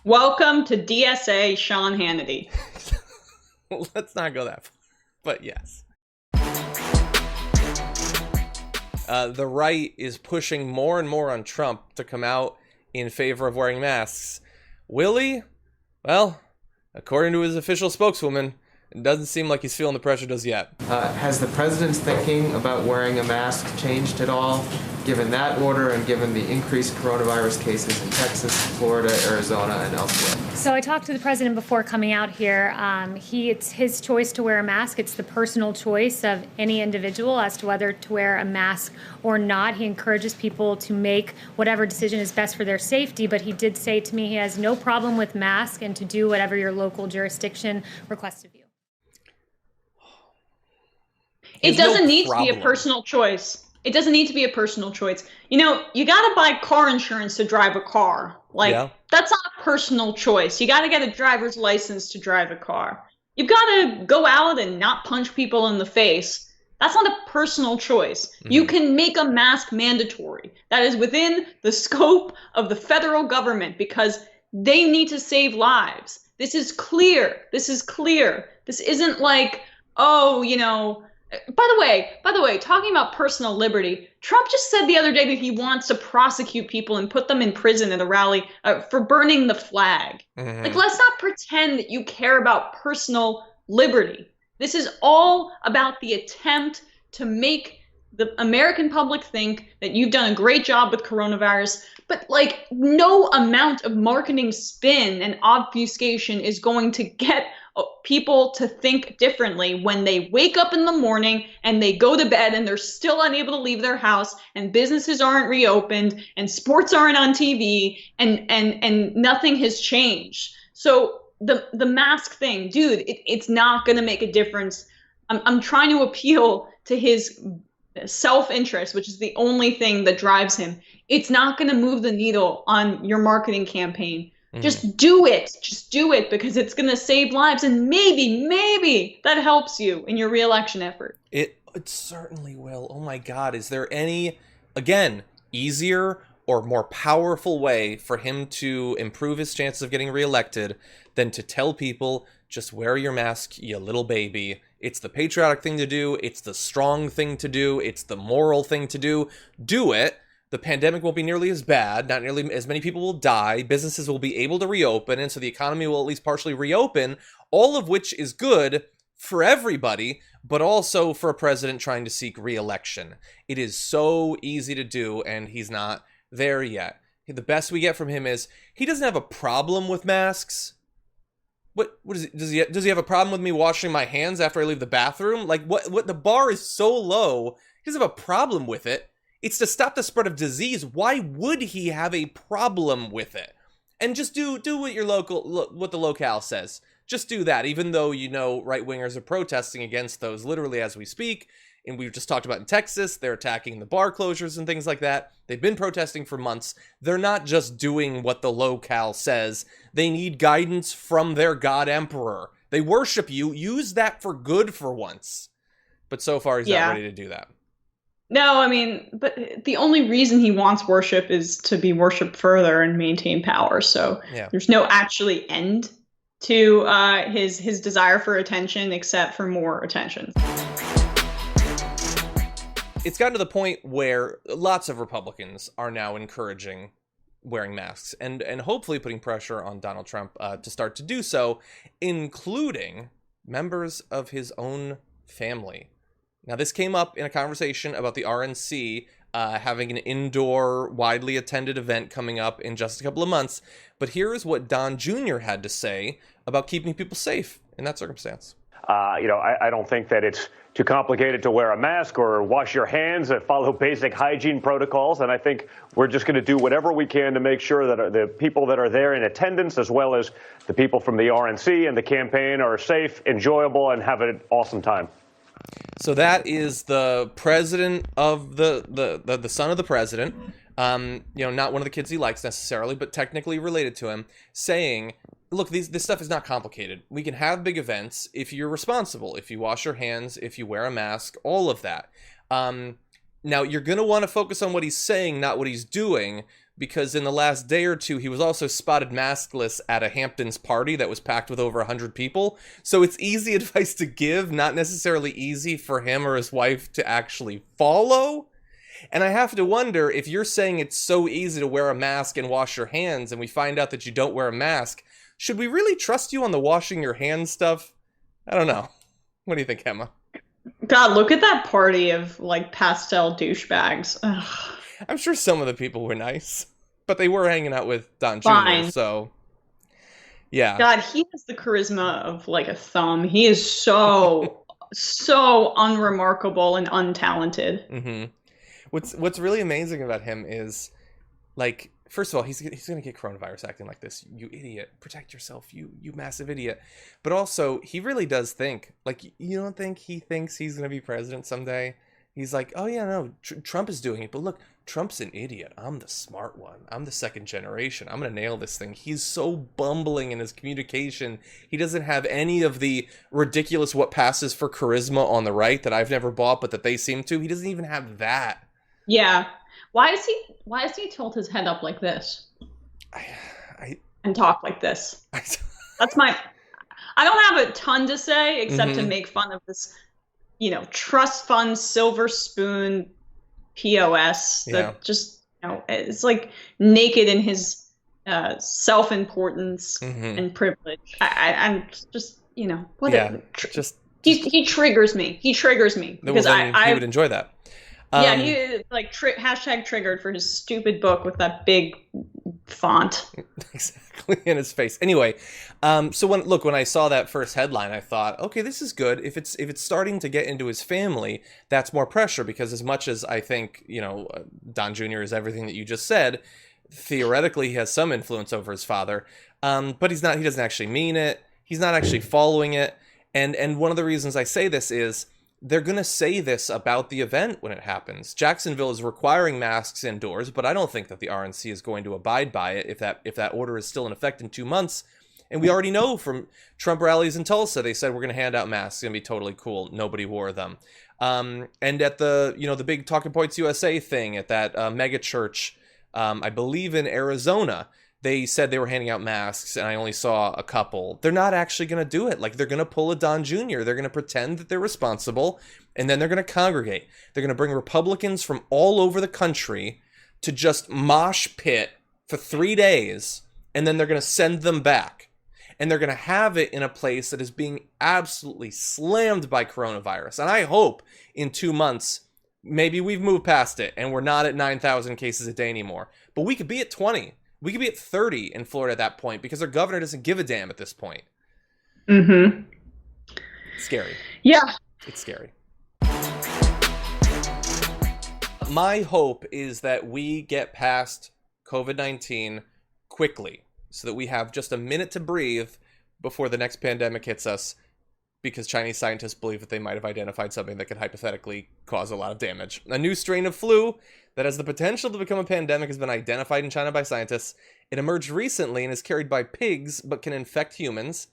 Welcome to DSA Sean Hannity. Let's not go that far, but yes. The right is pushing more and more on Trump to come out in favor of wearing masks. Will he? Well, according to his official spokeswoman, It doesn't seem like he's feeling the pressure just yet. Has the president's thinking about wearing a mask changed at all, given that order and given the increased coronavirus cases in Texas, Florida, Arizona, and elsewhere? So I talked to the president before coming out here. It's his choice to wear a mask. It's the personal choice of any individual as to whether to wear a mask or not. He encourages people to make whatever decision is best for their safety, but he did say to me he has no problem with masks and to do whatever your local jurisdiction requests of you. It doesn't need to be a personal choice. It doesn't need to be a personal choice. You know, you got to buy car insurance to drive a car. That's not a personal choice. You got to get a driver's license to drive a car. You've got to go out and not punch people in the face. That's not a personal choice. Mm-hmm. You can make a mask mandatory. That is within the scope of the federal government because they need to save lives. This is clear. This isn't like, oh, you know. By the way, talking about personal liberty, Trump just said the other day that he wants to prosecute people and put them in prison at a rally for burning the flag. Mm-hmm. Like, let's not pretend that you care about personal liberty. This is all about the attempt to make the American public think that you've done a great job with coronavirus. But like, no amount of marketing spin and obfuscation is going to get people to think differently when they wake up in the morning and they go to bed and they're still unable to leave their house and businesses aren't reopened and sports aren't on TV and nothing has changed. So the mask thing, dude, it's not going to make a difference. I'm trying to appeal to his self-interest, which is the only thing that drives him. It's not going to move the needle on your marketing campaign. Just do it. Just do it because it's going to save lives. And maybe that helps you in your re-election effort. It certainly will. Oh my God. Is there any, again, easier or more powerful way for him to improve his chances of getting reelected than to tell people, just wear your mask, you little baby. It's the patriotic thing to do. It's the strong thing to do. It's the moral thing to do. Do it. The pandemic won't be nearly as bad. Not nearly as many people will die. Businesses will be able to reopen. And so the economy will at least partially reopen, all of which is good for everybody, but also for a president trying to seek re-election. It is so easy to do, and he's not there yet. The best we get from him is he doesn't have a problem with masks. What is it? Does he have a problem with me washing my hands after I leave the bathroom? Like, what the bar is so low, he doesn't have a problem with it. It's to stop the spread of disease. Why would he have a problem with it? And just do what what the locale says. Just do that, even though, you know, right-wingers are protesting against those literally as we speak. And we've just talked about in Texas, they're attacking the bar closures and things like that. They've been protesting for months. They're not just doing what the locale says. They need guidance from their god emperor. They worship you. Use that for good for once. But so far, he's not ready to do that. No, I mean, but the only reason he wants worship is to be worshipped further and maintain power. So there's no actually end to his desire for attention except for more attention. It's gotten to the point where lots of Republicans are now encouraging wearing masks and hopefully putting pressure on Donald Trump to start to do so, including members of his own family. Now, this came up in a conversation about the RNC having an indoor, widely attended event coming up in just a couple of months. But here is what Don Jr. had to say about keeping people safe in that circumstance. I don't think that it's too complicated to wear a mask or wash your hands and follow basic hygiene protocols. And I think we're just going to do whatever we can to make sure that the people that are there in attendance, as well as the people from the RNC and the campaign, are safe, enjoyable, and have an awesome time. So that is the president of the son of the president, not one of the kids he likes necessarily, but technically related to him, saying, look, this stuff is not complicated. We can have big events if you're responsible, if you wash your hands, if you wear a mask, all of that. Now, you're going to want to focus on what he's saying, not what he's doing, because in the last day or two, he was also spotted maskless at a Hamptons party that was packed with over 100 people. So it's easy advice to give, not necessarily easy for him or his wife to actually follow. And I have to wonder, if you're saying it's so easy to wear a mask and wash your hands, and we find out that you don't wear a mask, should we really trust you on the washing your hands stuff? I don't know. What do you think, Emma? God, look at that party of like pastel douchebags. Ugh. I'm sure some of the people were nice, but they were hanging out with Don Jr., Fine. so yeah. God, he has the charisma of like a thumb. He is so unremarkable and untalented. Mm-hmm. What's really amazing about him is, like, first of all, he's gonna get coronavirus acting like this. You idiot! Protect yourself, you massive idiot. But also, he really does think, like, you don't think he thinks he's gonna be president someday? He's like, oh yeah, no, Trump is doing it, but look, Trump's an idiot. I'm the smart one. I'm the second generation. I'm gonna nail this thing. He's so bumbling in his communication. He doesn't have any of the ridiculous what passes for charisma on the right that I've never bought, but that they seem to. He doesn't even have that. Yeah. Why does he tilt his head up like this? And talk like this? That's my. I don't have a ton to say except to make fun of this, trust fund silver spoon POS that just, it's like naked in his self-importance and privilege. I'm just, whatever. He triggers me. He triggers me because he would enjoy that. Yeah, he like hashtag triggered for his stupid book with that big font. Exactly, in his face. Anyway, so when I saw that first headline, I thought, okay, this is good. If it's starting to get into his family, that's more pressure, because as much as I think, Don Jr. is everything that you just said, theoretically he has some influence over his father, but he doesn't actually mean it. He's not actually following it. And one of the reasons I say this is, they're going to say this about the event when it happens. Jacksonville is requiring masks indoors, but I don't think that the RNC is going to abide by it if that order is still in effect in 2 months. And we already know from Trump rallies in Tulsa, they said we're going to hand out masks. It's going to be totally cool. Nobody wore them. And at the big Talking Points USA thing at that mega church, I believe in Arizona, they said they were handing out masks, and I only saw a couple. They're not actually going to do it. Like, they're going to pull a Don Jr. They're going to pretend that they're responsible, and then they're going to congregate. They're going to bring Republicans from all over the country to just mosh pit for 3 days, and then they're going to send them back. And they're going to have it in a place that is being absolutely slammed by coronavirus. And I hope in 2 months, maybe we've moved past it, and we're not at 9,000 cases a day anymore. But we could be at 20. We could be at 30 in Florida at that point, because our governor doesn't give a damn at this point. Mm-hmm. It's scary. Yeah. It's scary. My hope is that we get past COVID-19 quickly, so that we have just a minute to breathe before the next pandemic hits us, because Chinese scientists believe that they might have identified something that could hypothetically cause a lot of damage. A new strain of flu that has the potential to become a pandemic has been identified in China by scientists. It emerged recently and is carried by pigs, but can infect humans.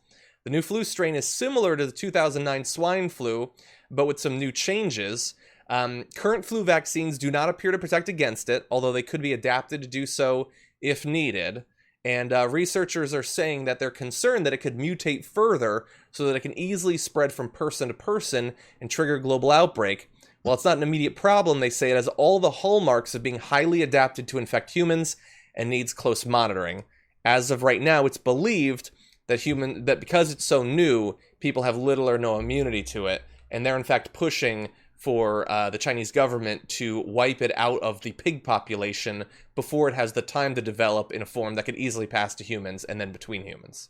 The new flu strain is similar to the 2009 swine flu, but with some new changes. Current flu vaccines do not appear to protect against it, although they could be adapted to do so if needed. And researchers are saying that they're concerned that it could mutate further so that it can easily spread from person to person and trigger a global outbreak. While it's not an immediate problem, they say it has all the hallmarks of being highly adapted to infect humans and needs close monitoring. As of right now, it's believed that because it's so new, people have little or no immunity to it, and they're in fact pushing for the Chinese government to wipe it out of the pig population before it has the time to develop in a form that could easily pass to humans and then between humans.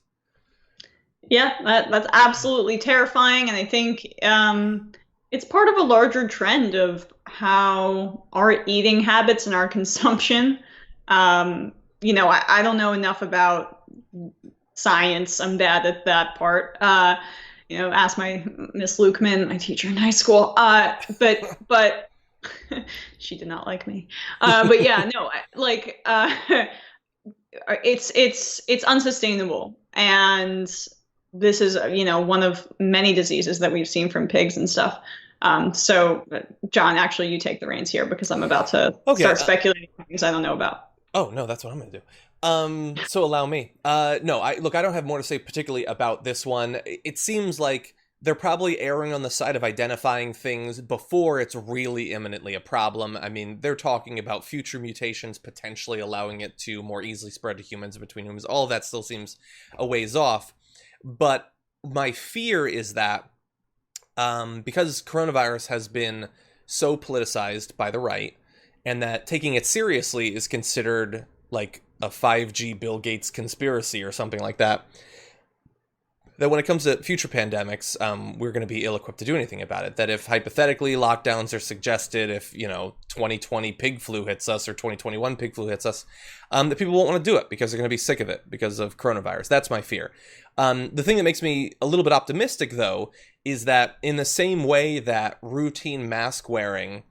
Yeah, that's absolutely terrifying, and I think it's part of a larger trend of how our eating habits and our consumption. I don't know enough about science. I'm bad at that part. Ask my Miss Lukeman, my teacher in high school. But she did not like me. But yeah, no, it's unsustainable, and this is one of many diseases that we've seen from pigs and stuff. So John, actually, you take the reins here, because I'm about to start speculating things I don't know about. Oh no, that's what I'm going to do. So allow me. I don't have more to say particularly about this one. It seems like they're probably erring on the side of identifying things before it's really imminently a problem. I mean, they're talking about future mutations potentially allowing it to more easily spread to humans, between humans. All of that still seems a ways off. But my fear is that because coronavirus has been so politicized by the right, and that taking it seriously is considered like a 5G Bill Gates conspiracy or something like that, that when it comes to future pandemics, we're going to be ill-equipped to do anything about it. That if hypothetically lockdowns are suggested, if 2020 pig flu hits us or 2021 pig flu hits us, that people won't want to do it because they're going to be sick of it because of coronavirus. That's my fear. The thing that makes me a little bit optimistic, though, is that in the same way that routine mask wearing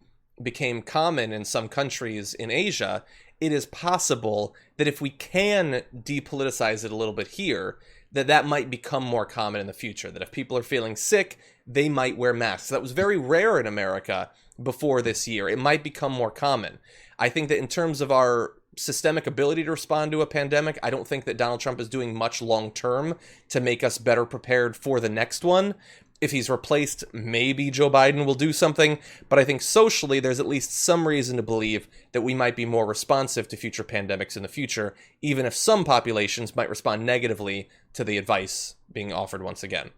became common in some countries in Asia, it is possible that if we can depoliticize it a little bit here, that might become more common in the future. That if people are feeling sick, they might wear masks. That was very rare in America before this year. It might become more common. I think that in terms of our systemic ability to respond to a pandemic, I don't think that Donald Trump is doing much long term to make us better prepared for the next one. If he's replaced, maybe Joe Biden will do something, but I think socially there's at least some reason to believe that we might be more responsive to future pandemics in the future, even if some populations might respond negatively to the advice being offered once again.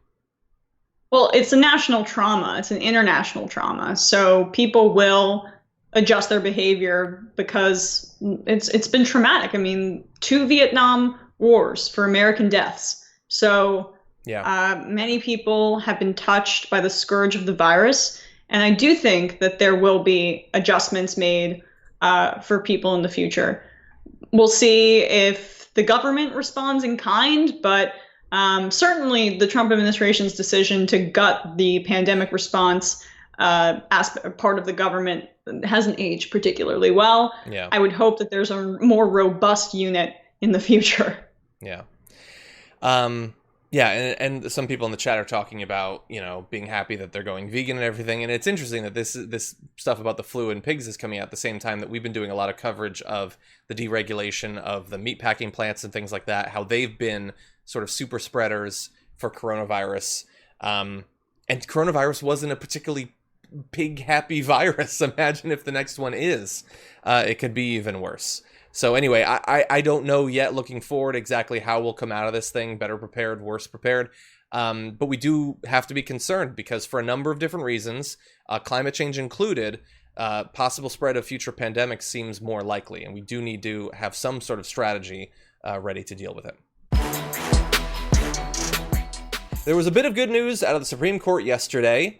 Well, it's a national trauma. It's an international trauma. So people will adjust their behavior because it's been traumatic. I mean, 2 Vietnam wars for American deaths. So many people have been touched by the scourge of the virus. And I do think that there will be adjustments made for people in the future. We'll see if the government responds in kind, but certainly the Trump administration's decision to gut the pandemic response part of the government hasn't aged particularly well. Yeah. I would hope that there's a more robust unit in the future. Yeah. And some people in the chat are talking about, being happy that they're going vegan and everything. And it's interesting that this stuff about the flu and pigs is coming out at the same time that we've been doing a lot of coverage of the deregulation of the meatpacking plants and things like that, how they've been sort of super spreaders for coronavirus. And coronavirus wasn't a particularly pig-happy virus. Imagine if the next one is. It could be even worse. So anyway, I don't know yet, looking forward, exactly how we'll come out of this thing, better prepared, worse prepared. But we do have to be concerned because for a number of different reasons, climate change included, possible spread of future pandemics seems more likely. And we do need to have some sort of strategy ready to deal with it. There was a bit of good news out of the Supreme Court yesterday.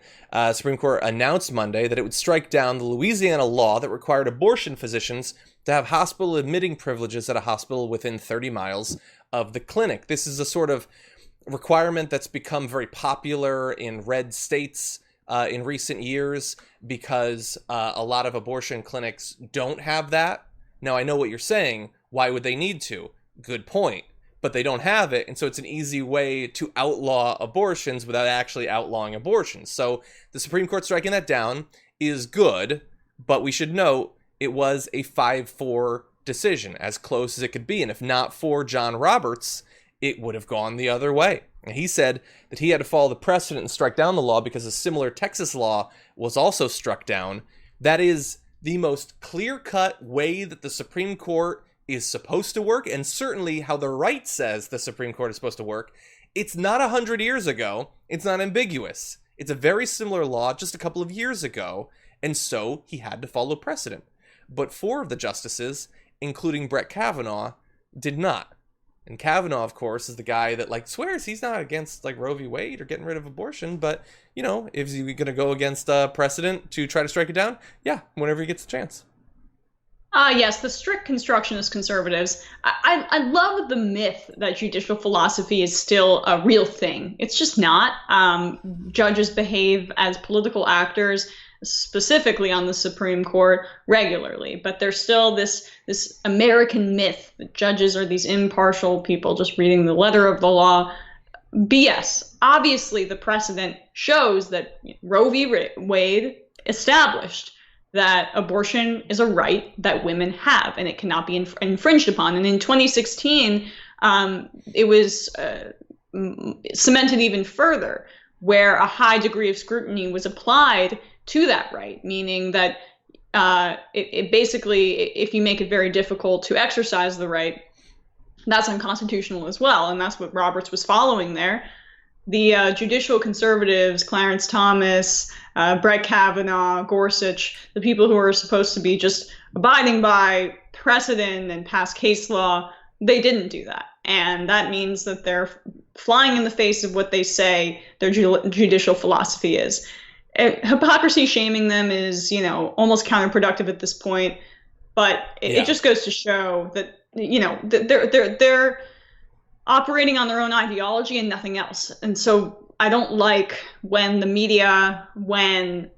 Supreme Court announced Monday that it would strike down the Louisiana law that required abortion physicians to have hospital admitting privileges at a hospital within 30 miles of the clinic. This is a sort of requirement that's become very popular in red states in recent years because a lot of abortion clinics don't have that. Now, I know what you're saying. Why would they need to? Good point. But they don't have it, and so it's an easy way to outlaw abortions without actually outlawing abortions. So the Supreme Court striking that down is good, but we should note it was a 5-4 decision, as close as it could be. And if not for John Roberts, it would have gone the other way. And he said that he had to follow the precedent and strike down the law because a similar Texas law was also struck down. That is the most clear-cut way that the Supreme Court is supposed to work, and certainly how the right says the Supreme Court is supposed to work. It's not 100 years ago. It's not ambiguous. It's a very similar law just a couple of years ago, and so he had to follow precedent. But 4 of the justices, including Brett Kavanaugh, did not. And Kavanaugh, of course, is the guy that swears he's not against Roe v. Wade or getting rid of abortion, but is he going to go against precedent to try to strike it down? Yeah, whenever he gets a chance. Yes, the strict constructionist conservatives. I love the myth that judicial philosophy is still a real thing. It's just not. Judges behave as political actors, specifically on the Supreme Court, regularly. But there's still this American myth that judges are these impartial people just reading the letter of the law. BS. Obviously, the precedent shows that Roe v. Wade established that abortion is a right that women have, and it cannot be infringed upon. And in 2016, it was cemented even further, where a high degree of scrutiny was applied to that right, meaning that it basically, if you make it very difficult to exercise the right, that's unconstitutional as well. And that's what Roberts was following there. the judicial conservatives, Clarence Thomas, Brett Kavanaugh, Gorsuch, the people who are supposed to be just abiding by precedent and past case law, they didn't do that. And that means that they're flying in the face of what they say their judicial philosophy is. Hypocrisy shaming them is, almost counterproductive at this point. But it just goes to show that, they're operating on their own ideology and nothing else. And so I don't like when the media, when,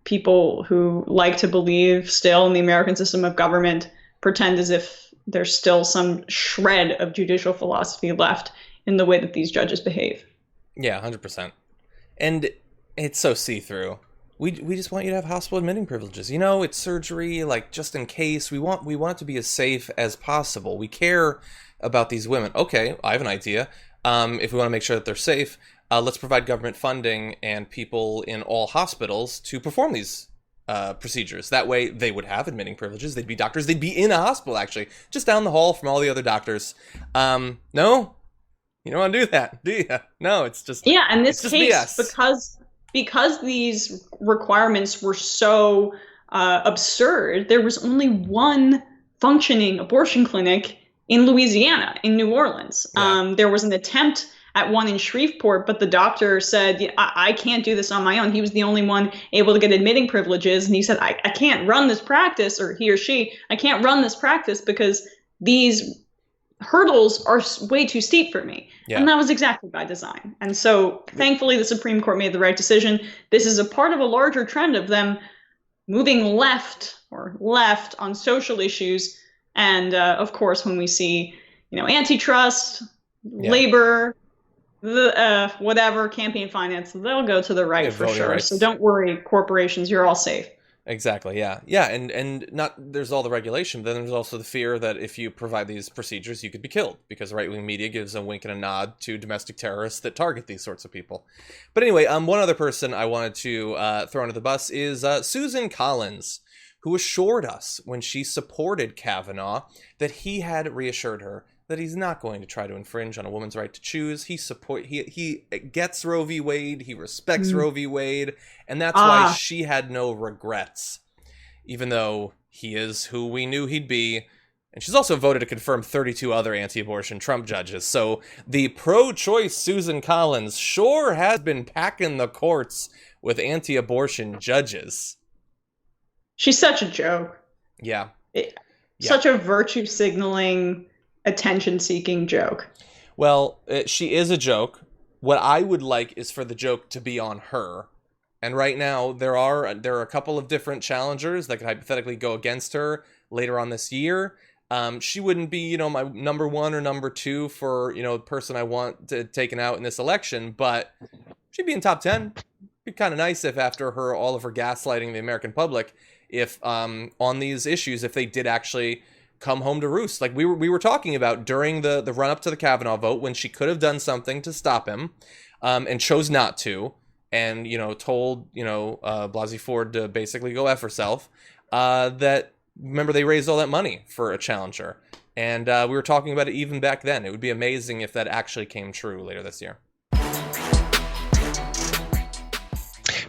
people who like to believe still in the American system of government pretend as if there's still some shred of judicial philosophy left in the way that these judges behave. Yeah, 100%. And it's so see-through. We just want you to have hospital admitting privileges. It's surgery, like, just in case. We want it to be as safe as possible. We care about these women. Okay, I have an idea. If we want to make sure that they're safe, let's provide government funding and people in all hospitals to perform these procedures. That way they would have admitting privileges. They'd be doctors. They'd be in a hospital, actually, just down the hall from all the other doctors. No? You don't want to do that, do you? No, it's just... Yeah, in this case, BS. Because these requirements were so absurd, there was only one functioning abortion clinic in Louisiana, in New Orleans. Yeah. There was an attempt at one in Shreveport, but the doctor said, I can't do this on my own. He was the only one able to get admitting privileges. And he said, I can't run this practice, or he or she, I can't run this practice because these hurdles are way too steep for me. Yeah. And that was exactly by design. And so thankfully the Supreme Court made the right decision. This is a part of a larger trend of them moving left on social issues. And of course, when we see, antitrust, labor, whatever, campaign finance, they'll go to the right for sure. Rights. So don't worry, corporations, you're all safe. Exactly. Yeah. Yeah. And there's all the regulation, but then there's also the fear that if you provide these procedures, you could be killed because right-wing media gives a wink and a nod to domestic terrorists that target these sorts of people. But anyway, one other person I wanted to throw under the bus is Susan Collins, who assured us when she supported Kavanaugh that he had reassured her that he's not going to try to infringe on a woman's right to choose. He gets Roe v. Wade, he respects Roe v. Wade, and that's why she had no regrets, even though he is who we knew he'd be. And she's also voted to confirm 32 other anti-abortion Trump judges. So the pro-choice Susan Collins sure has been packing the courts with anti-abortion judges. She's such a joke. Yeah. Such a virtue signaling, attention-seeking joke. Well, she is a joke. What I would like is for the joke to be on her. And right now, there are a couple of different challengers that could hypothetically go against her later on this year. She wouldn't be, my number one or number two for, the person I want taken out in this election, but she'd be in top 10. It'd be kind of nice if after all of her gaslighting the American public, if on these issues, if they did actually come home to roost, like we were talking about during the run up to the Kavanaugh vote, when she could have done something to stop him, and chose not to, and told Blasey Ford to basically go F herself. That remember they raised all that money for a challenger, and we were talking about it even back then. It would be amazing if that actually came true later this year.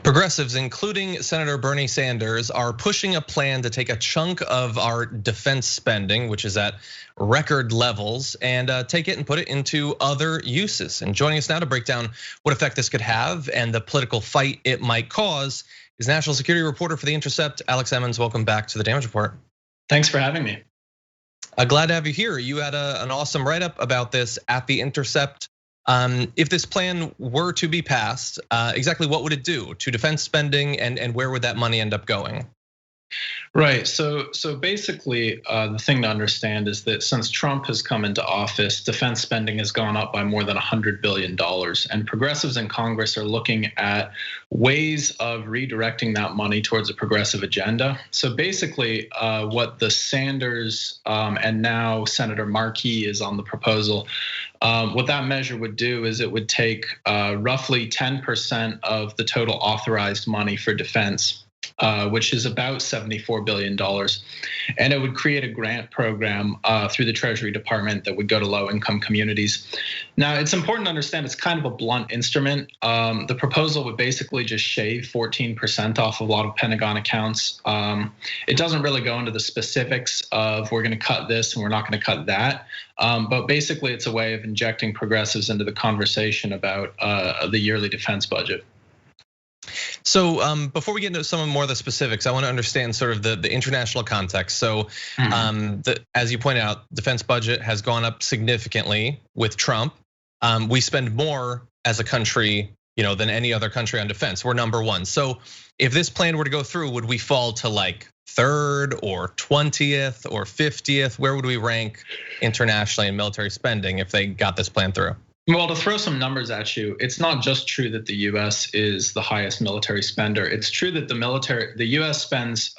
Progressives, including Senator Bernie Sanders, are pushing a plan to take a chunk of our defense spending, which is at record levels, and take it and put it into other uses. And joining us now to break down what effect this could have and the political fight it might cause is national security reporter for The Intercept, Alex Emmons. Welcome back to the Damage Report. Thanks for having me. Glad to have you here. You had an awesome write-up about this at The Intercept. If this plan were to be passed, exactly what would it do to defense spending, and where would that money end up going? Right. So basically, the thing to understand is that since Trump has come into office, defense spending has gone up by more than $100 billion. And progressives in Congress are looking at ways of redirecting that money towards a progressive agenda. So basically, what the Sanders and now Senator Markey is on the proposal, what that measure would do is it would take roughly 10% of the total authorized money for defense which is about $74 billion. And it would create a grant program through the Treasury Department that would go to low-income communities. Now, it's important to understand it's kind of a blunt instrument. The proposal would basically just shave 14% off of a lot of Pentagon accounts. It doesn't really go into the specifics of we're going to cut this and we're not going to cut that. But basically, it's a way of injecting progressives into the conversation about the yearly defense budget. So before we get into some more of the specifics, I want to understand sort of the international context. So as you point out, defense budget has gone up significantly with Trump. We spend more as a country, than any other country on defense. We're number one. So if this plan were to go through, would we fall to like 3rd or 20th or 50th? Where would we rank internationally in military spending if they got this plan through? Well, to throw some numbers at you, it's not just true that the US is the highest military spender. It's true that the US spends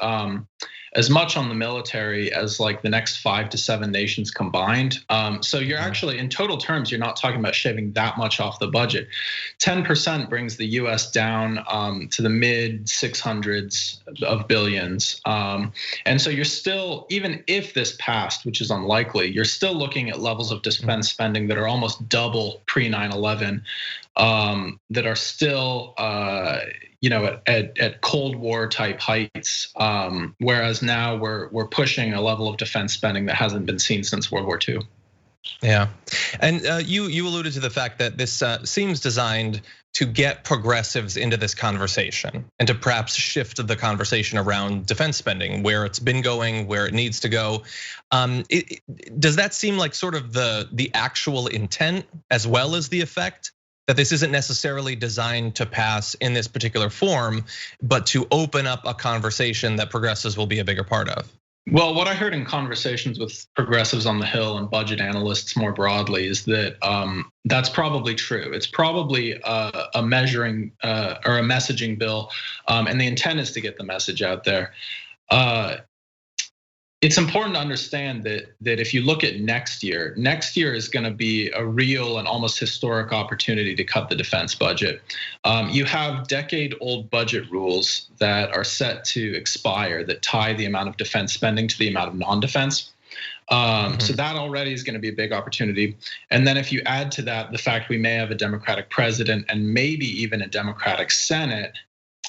as much on the military as like the next 5 to 7 nations combined. So you're actually, in total terms, you're not talking about shaving that much off the budget. 10% brings the US down to the mid 600s of billions. And so you're still, even if this passed, which is unlikely, you're still looking at levels of defense spending that are almost double pre 9/11. That are still, at Cold War type heights, whereas now we're pushing a level of defense spending that hasn't been seen since World War II. Yeah, and you alluded to the fact that this seems designed to get progressives into this conversation and to perhaps shift the conversation around defense spending, where it's been going, where it needs to go. Does that seem like sort of the actual intent as well as the effect? That this isn't necessarily designed to pass in this particular form, but to open up a conversation that progressives will be a bigger part of? Well, what I heard in conversations with progressives on the Hill and budget analysts more broadly is that that's probably true. It's probably a measuring or a messaging bill, and the intent is to get the message out there. It's important to understand that if you look at next year is going to be a real and almost historic opportunity to cut the defense budget. You have decade-old budget rules that are set to expire that tie the amount of defense spending to the amount of non-defense. So that already is going to be a big opportunity. And then if you add to that the fact we may have a Democratic president and maybe even a Democratic Senate,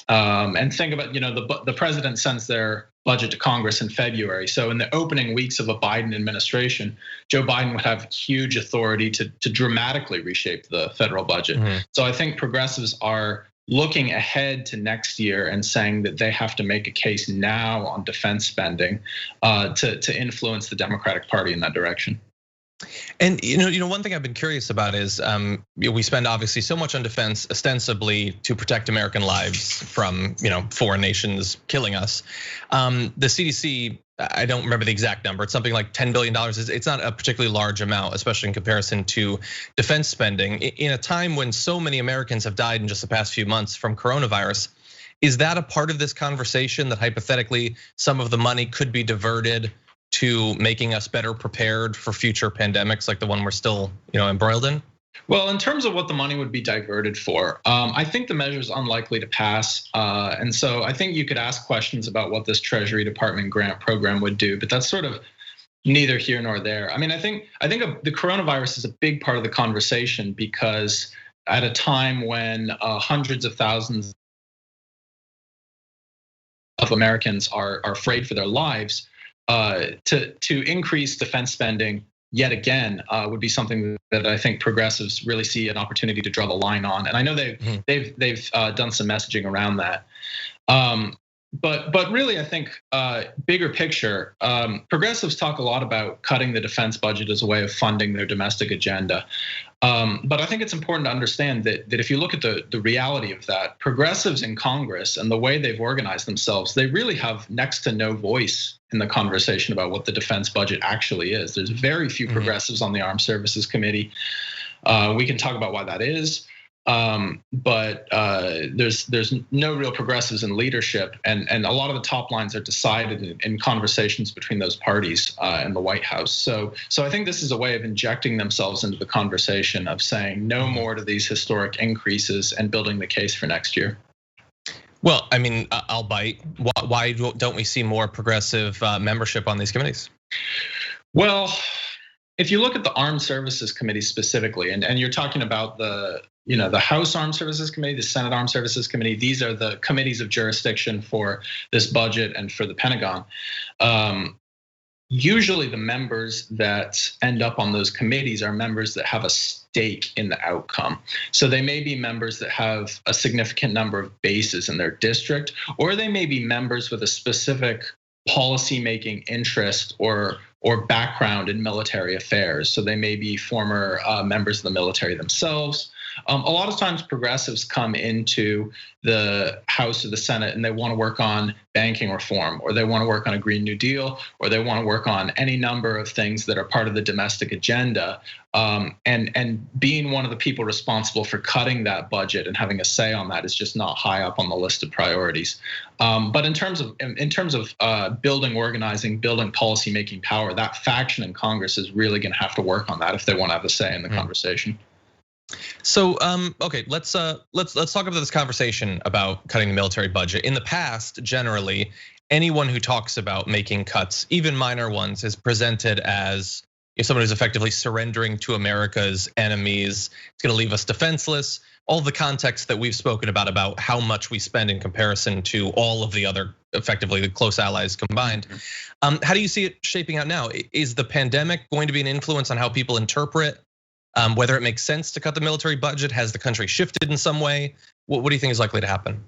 and think about, the president sends their budget to Congress in February. So in the opening weeks of a Biden administration, Joe Biden would have huge authority to dramatically reshape the federal budget. So I think progressives are looking ahead to next year and saying that they have to make a case now on defense spending to influence the Democratic Party in that direction. And one thing I've been curious about is we spend obviously so much on defense ostensibly to protect American lives from foreign nations killing us. The CDC, I don't remember the exact number. It's something like $10 billion. It's not a particularly large amount, especially in comparison to defense spending. In a time when so many Americans have died in just the past few months from coronavirus, is that a part of this conversation that hypothetically some of the money could be diverted to making us better prepared for future pandemics like the one we're still, embroiled in? Well, in terms of what the money would be diverted for, I think the measure is unlikely to pass. And so I think you could ask questions about what this Treasury Department grant program would do, but that's sort of neither here nor there. I mean, I think the coronavirus is a big part of the conversation because at a time when hundreds of thousands of Americans are afraid for their lives, to increase defense spending yet again would be something that I think progressives really see an opportunity to draw the line on. And I know they've done some messaging around that. But really, I think bigger picture, progressives talk a lot about cutting the defense budget as a way of funding their domestic agenda. But I think it's important to understand that if you look at the reality of that, progressives in Congress and the way they've organized themselves, they really have next to no voice in the conversation about what the defense budget actually is. There's very few progressives on the Armed Services Committee. We can talk about why that is. But there's no real progressives in leadership, and a lot of the top lines are decided in conversations between those parties and the White House. So I think this is a way of injecting themselves into the conversation of saying no more to these historic increases and building the case for next year. Well, I mean, I'll bite. Why don't we see more progressive membership on these committees? Well, if you look at the Armed Services Committee specifically, and you're talking about the House Armed Services Committee, the Senate Armed Services Committee, these are the committees of jurisdiction for this budget and for the Pentagon. Usually the members that end up on those committees are members that have a stake in the outcome. So they may be members that have a significant number of bases in their district, or they may be members with a specific policy-making interest or background in military affairs. So they may be former members of the military themselves. A lot of times progressives come into the House or the Senate and they want to work on banking reform, or they want to work on a Green New Deal, or they want to work on any number of things that are part of the domestic agenda. And being one of the people responsible for cutting that budget and having a say on that is just not high up on the list of priorities. But in terms of building organizing, building policy making power, that faction in Congress is really going to have to work on that if they want to have a say in the conversation. So, okay, let's talk about this conversation about cutting the military budget. In the past, generally, anyone who talks about making cuts, even minor ones, is presented as someone who's effectively surrendering to America's enemies. It's going to leave us defenseless. All the context that we've spoken about how much we spend in comparison to all of the other, effectively the close allies combined. How do you see it shaping out now? Is the pandemic going to be an influence on how people interpret whether it makes sense to cut the military budget? Has the country shifted in some way? What do you think is likely to happen?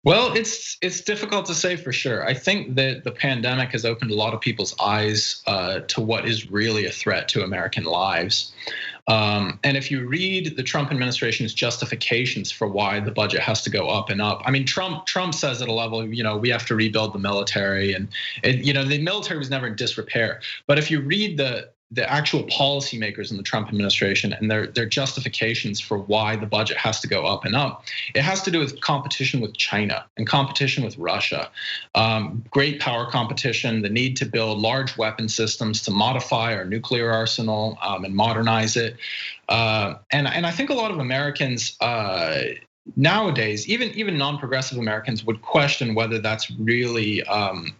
Well, it's difficult to say for sure. I think that the pandemic has opened a lot of people's eyes to what is really a threat to American lives. And if you read the Trump administration's justifications for why the budget has to go up and up, I mean, Trump says at a level, we have to rebuild the military, and the military was never in disrepair. But if you read the actual policymakers in the Trump administration and their justifications for why the budget has to go up and up, it has to do with competition with China and competition with Russia, great power competition, the need to build large weapon systems to modify our nuclear arsenal and modernize it. And I think a lot of Americans nowadays, even non-progressive Americans, would question whether that's really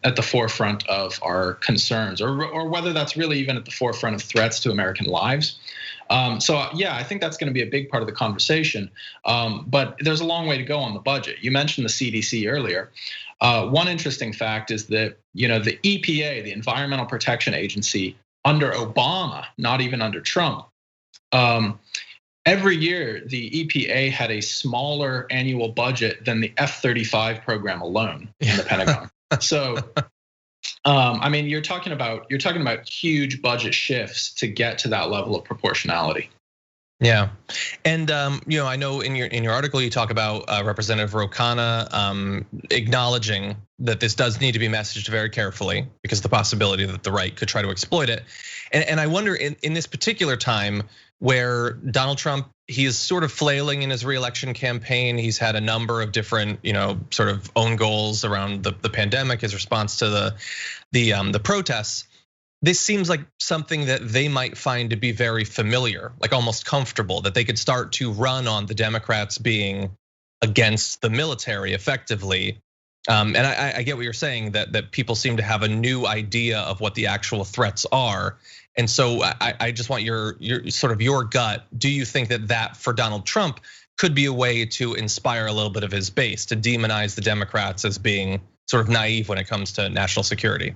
at the forefront of our concerns, or whether that's really even at the forefront of threats to American lives. So yeah, I think that's going to be a big part of the conversation. But there's a long way to go on the budget. You mentioned the CDC earlier. One interesting fact is that the EPA, the Environmental Protection Agency, under Obama, not even under Trump, every year, the EPA had a smaller annual budget than the F-35 program alone in the Pentagon. So, I mean, you're talking about huge budget shifts to get to that level of proportionality. Yeah, and I know in your article you talk about Representative Ro Khanna acknowledging that this does need to be messaged very carefully because of the possibility that the right could try to exploit it. And I wonder in this particular time where Donald Trump, he is sort of flailing in his reelection campaign. He's had a number of different, sort of own goals around the pandemic, his response to the protests. This seems like something that they might find to be very familiar, like almost comfortable, that they could start to run on the Democrats being against the military effectively. And I get what you're saying, that people seem to have a new idea of what the actual threats are. And so I just want your gut. Do you think that for Donald Trump could be a way to inspire a little bit of his base, to demonize the Democrats as being sort of naive when it comes to national security?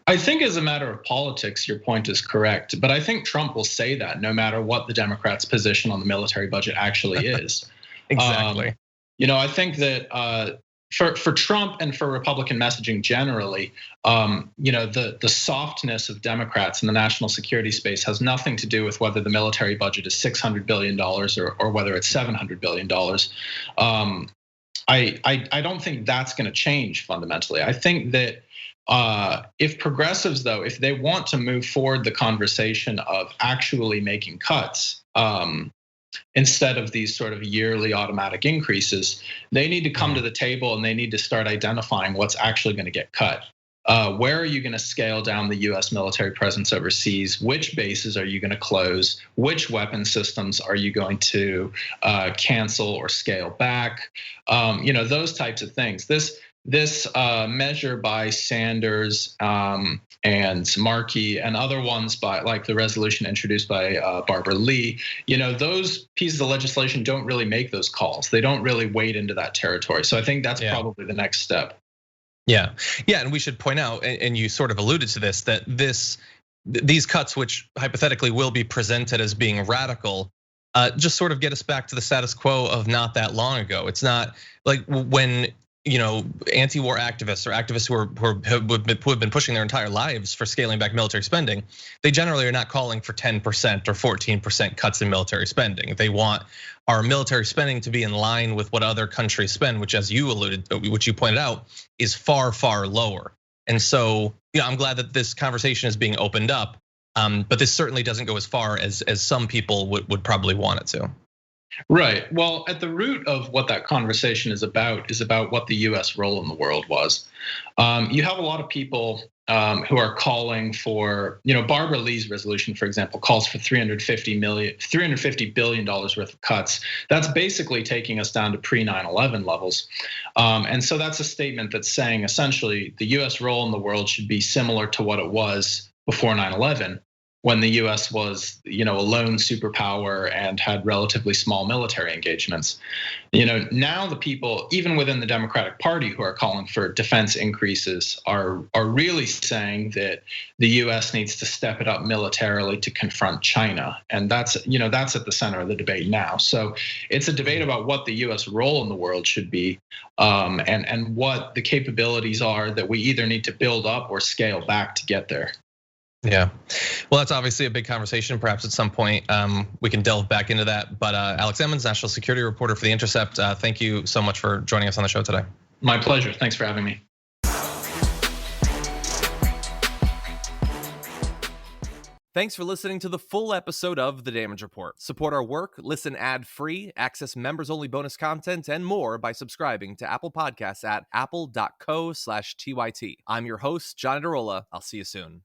I think as a matter of politics, your point is correct. But I think Trump will say that no matter what the Democrats' position on the military budget actually is. Exactly. I think that for Trump and for Republican messaging generally, the softness of Democrats in the national security space has nothing to do with whether the military budget is $600 billion or whether it's $700 billion. I don't think that's going to change fundamentally. I think that if progressives, though, if they want to move forward the conversation of actually making cuts, instead of these sort of yearly automatic increases, they need to come to the table and they need to start identifying what's actually going to get cut. Where are you going to scale down the U.S. military presence overseas? Which bases are you going to close? Which weapon systems are you going to cancel or scale back? Those types of things. This measure by Sanders and Markey and other ones by like the resolution introduced by Barbara Lee, those pieces of legislation don't really make those calls. They don't really wade into that territory. So I think that's probably the next step. Yeah, and we should point out, and you sort of alluded to this, that these cuts, which hypothetically will be presented as being radical, just sort of get us back to the status quo of not that long ago. It's not like when anti-war activists or activists who have been pushing their entire lives for scaling back military spending, they generally are not calling for 10% or 14% cuts in military spending. They want our military spending to be in line with what other countries spend, which, as you which you pointed out, is far, far lower. And so, I'm glad that this conversation is being opened up, but this certainly doesn't go as far as some people would probably want it to. Right. Well, at the root of what that conversation is about what the U.S. role in the world was. You have a lot of people who are calling for, Barbara Lee's resolution, for example, calls for $350 billion worth of cuts. That's basically taking us down to pre-9/11 levels. And so that's a statement that's saying essentially the U.S. role in the world should be similar to what it was before 9/11. When the US was, a lone superpower and had relatively small military engagements. Now the people, even within the Democratic Party, who are calling for defense increases are really saying that the US needs to step it up militarily to confront China. And that's at the center of the debate now. So it's a debate about what the US role in the world should be, and what the capabilities are that we either need to build up or scale back to get there. Yeah, well, that's obviously a big conversation. Perhaps at some point we can delve back into that. But Alex Emmons, national security reporter for The Intercept, thank you so much for joining us on the show today. My pleasure. Thanks for having me. Thanks for listening to the full episode of The Damage Report. Support our work, listen ad-free, access members-only bonus content, and more by subscribing to Apple Podcasts at apple.co/TYT. I'm your host, John Adarola. I'll see you soon.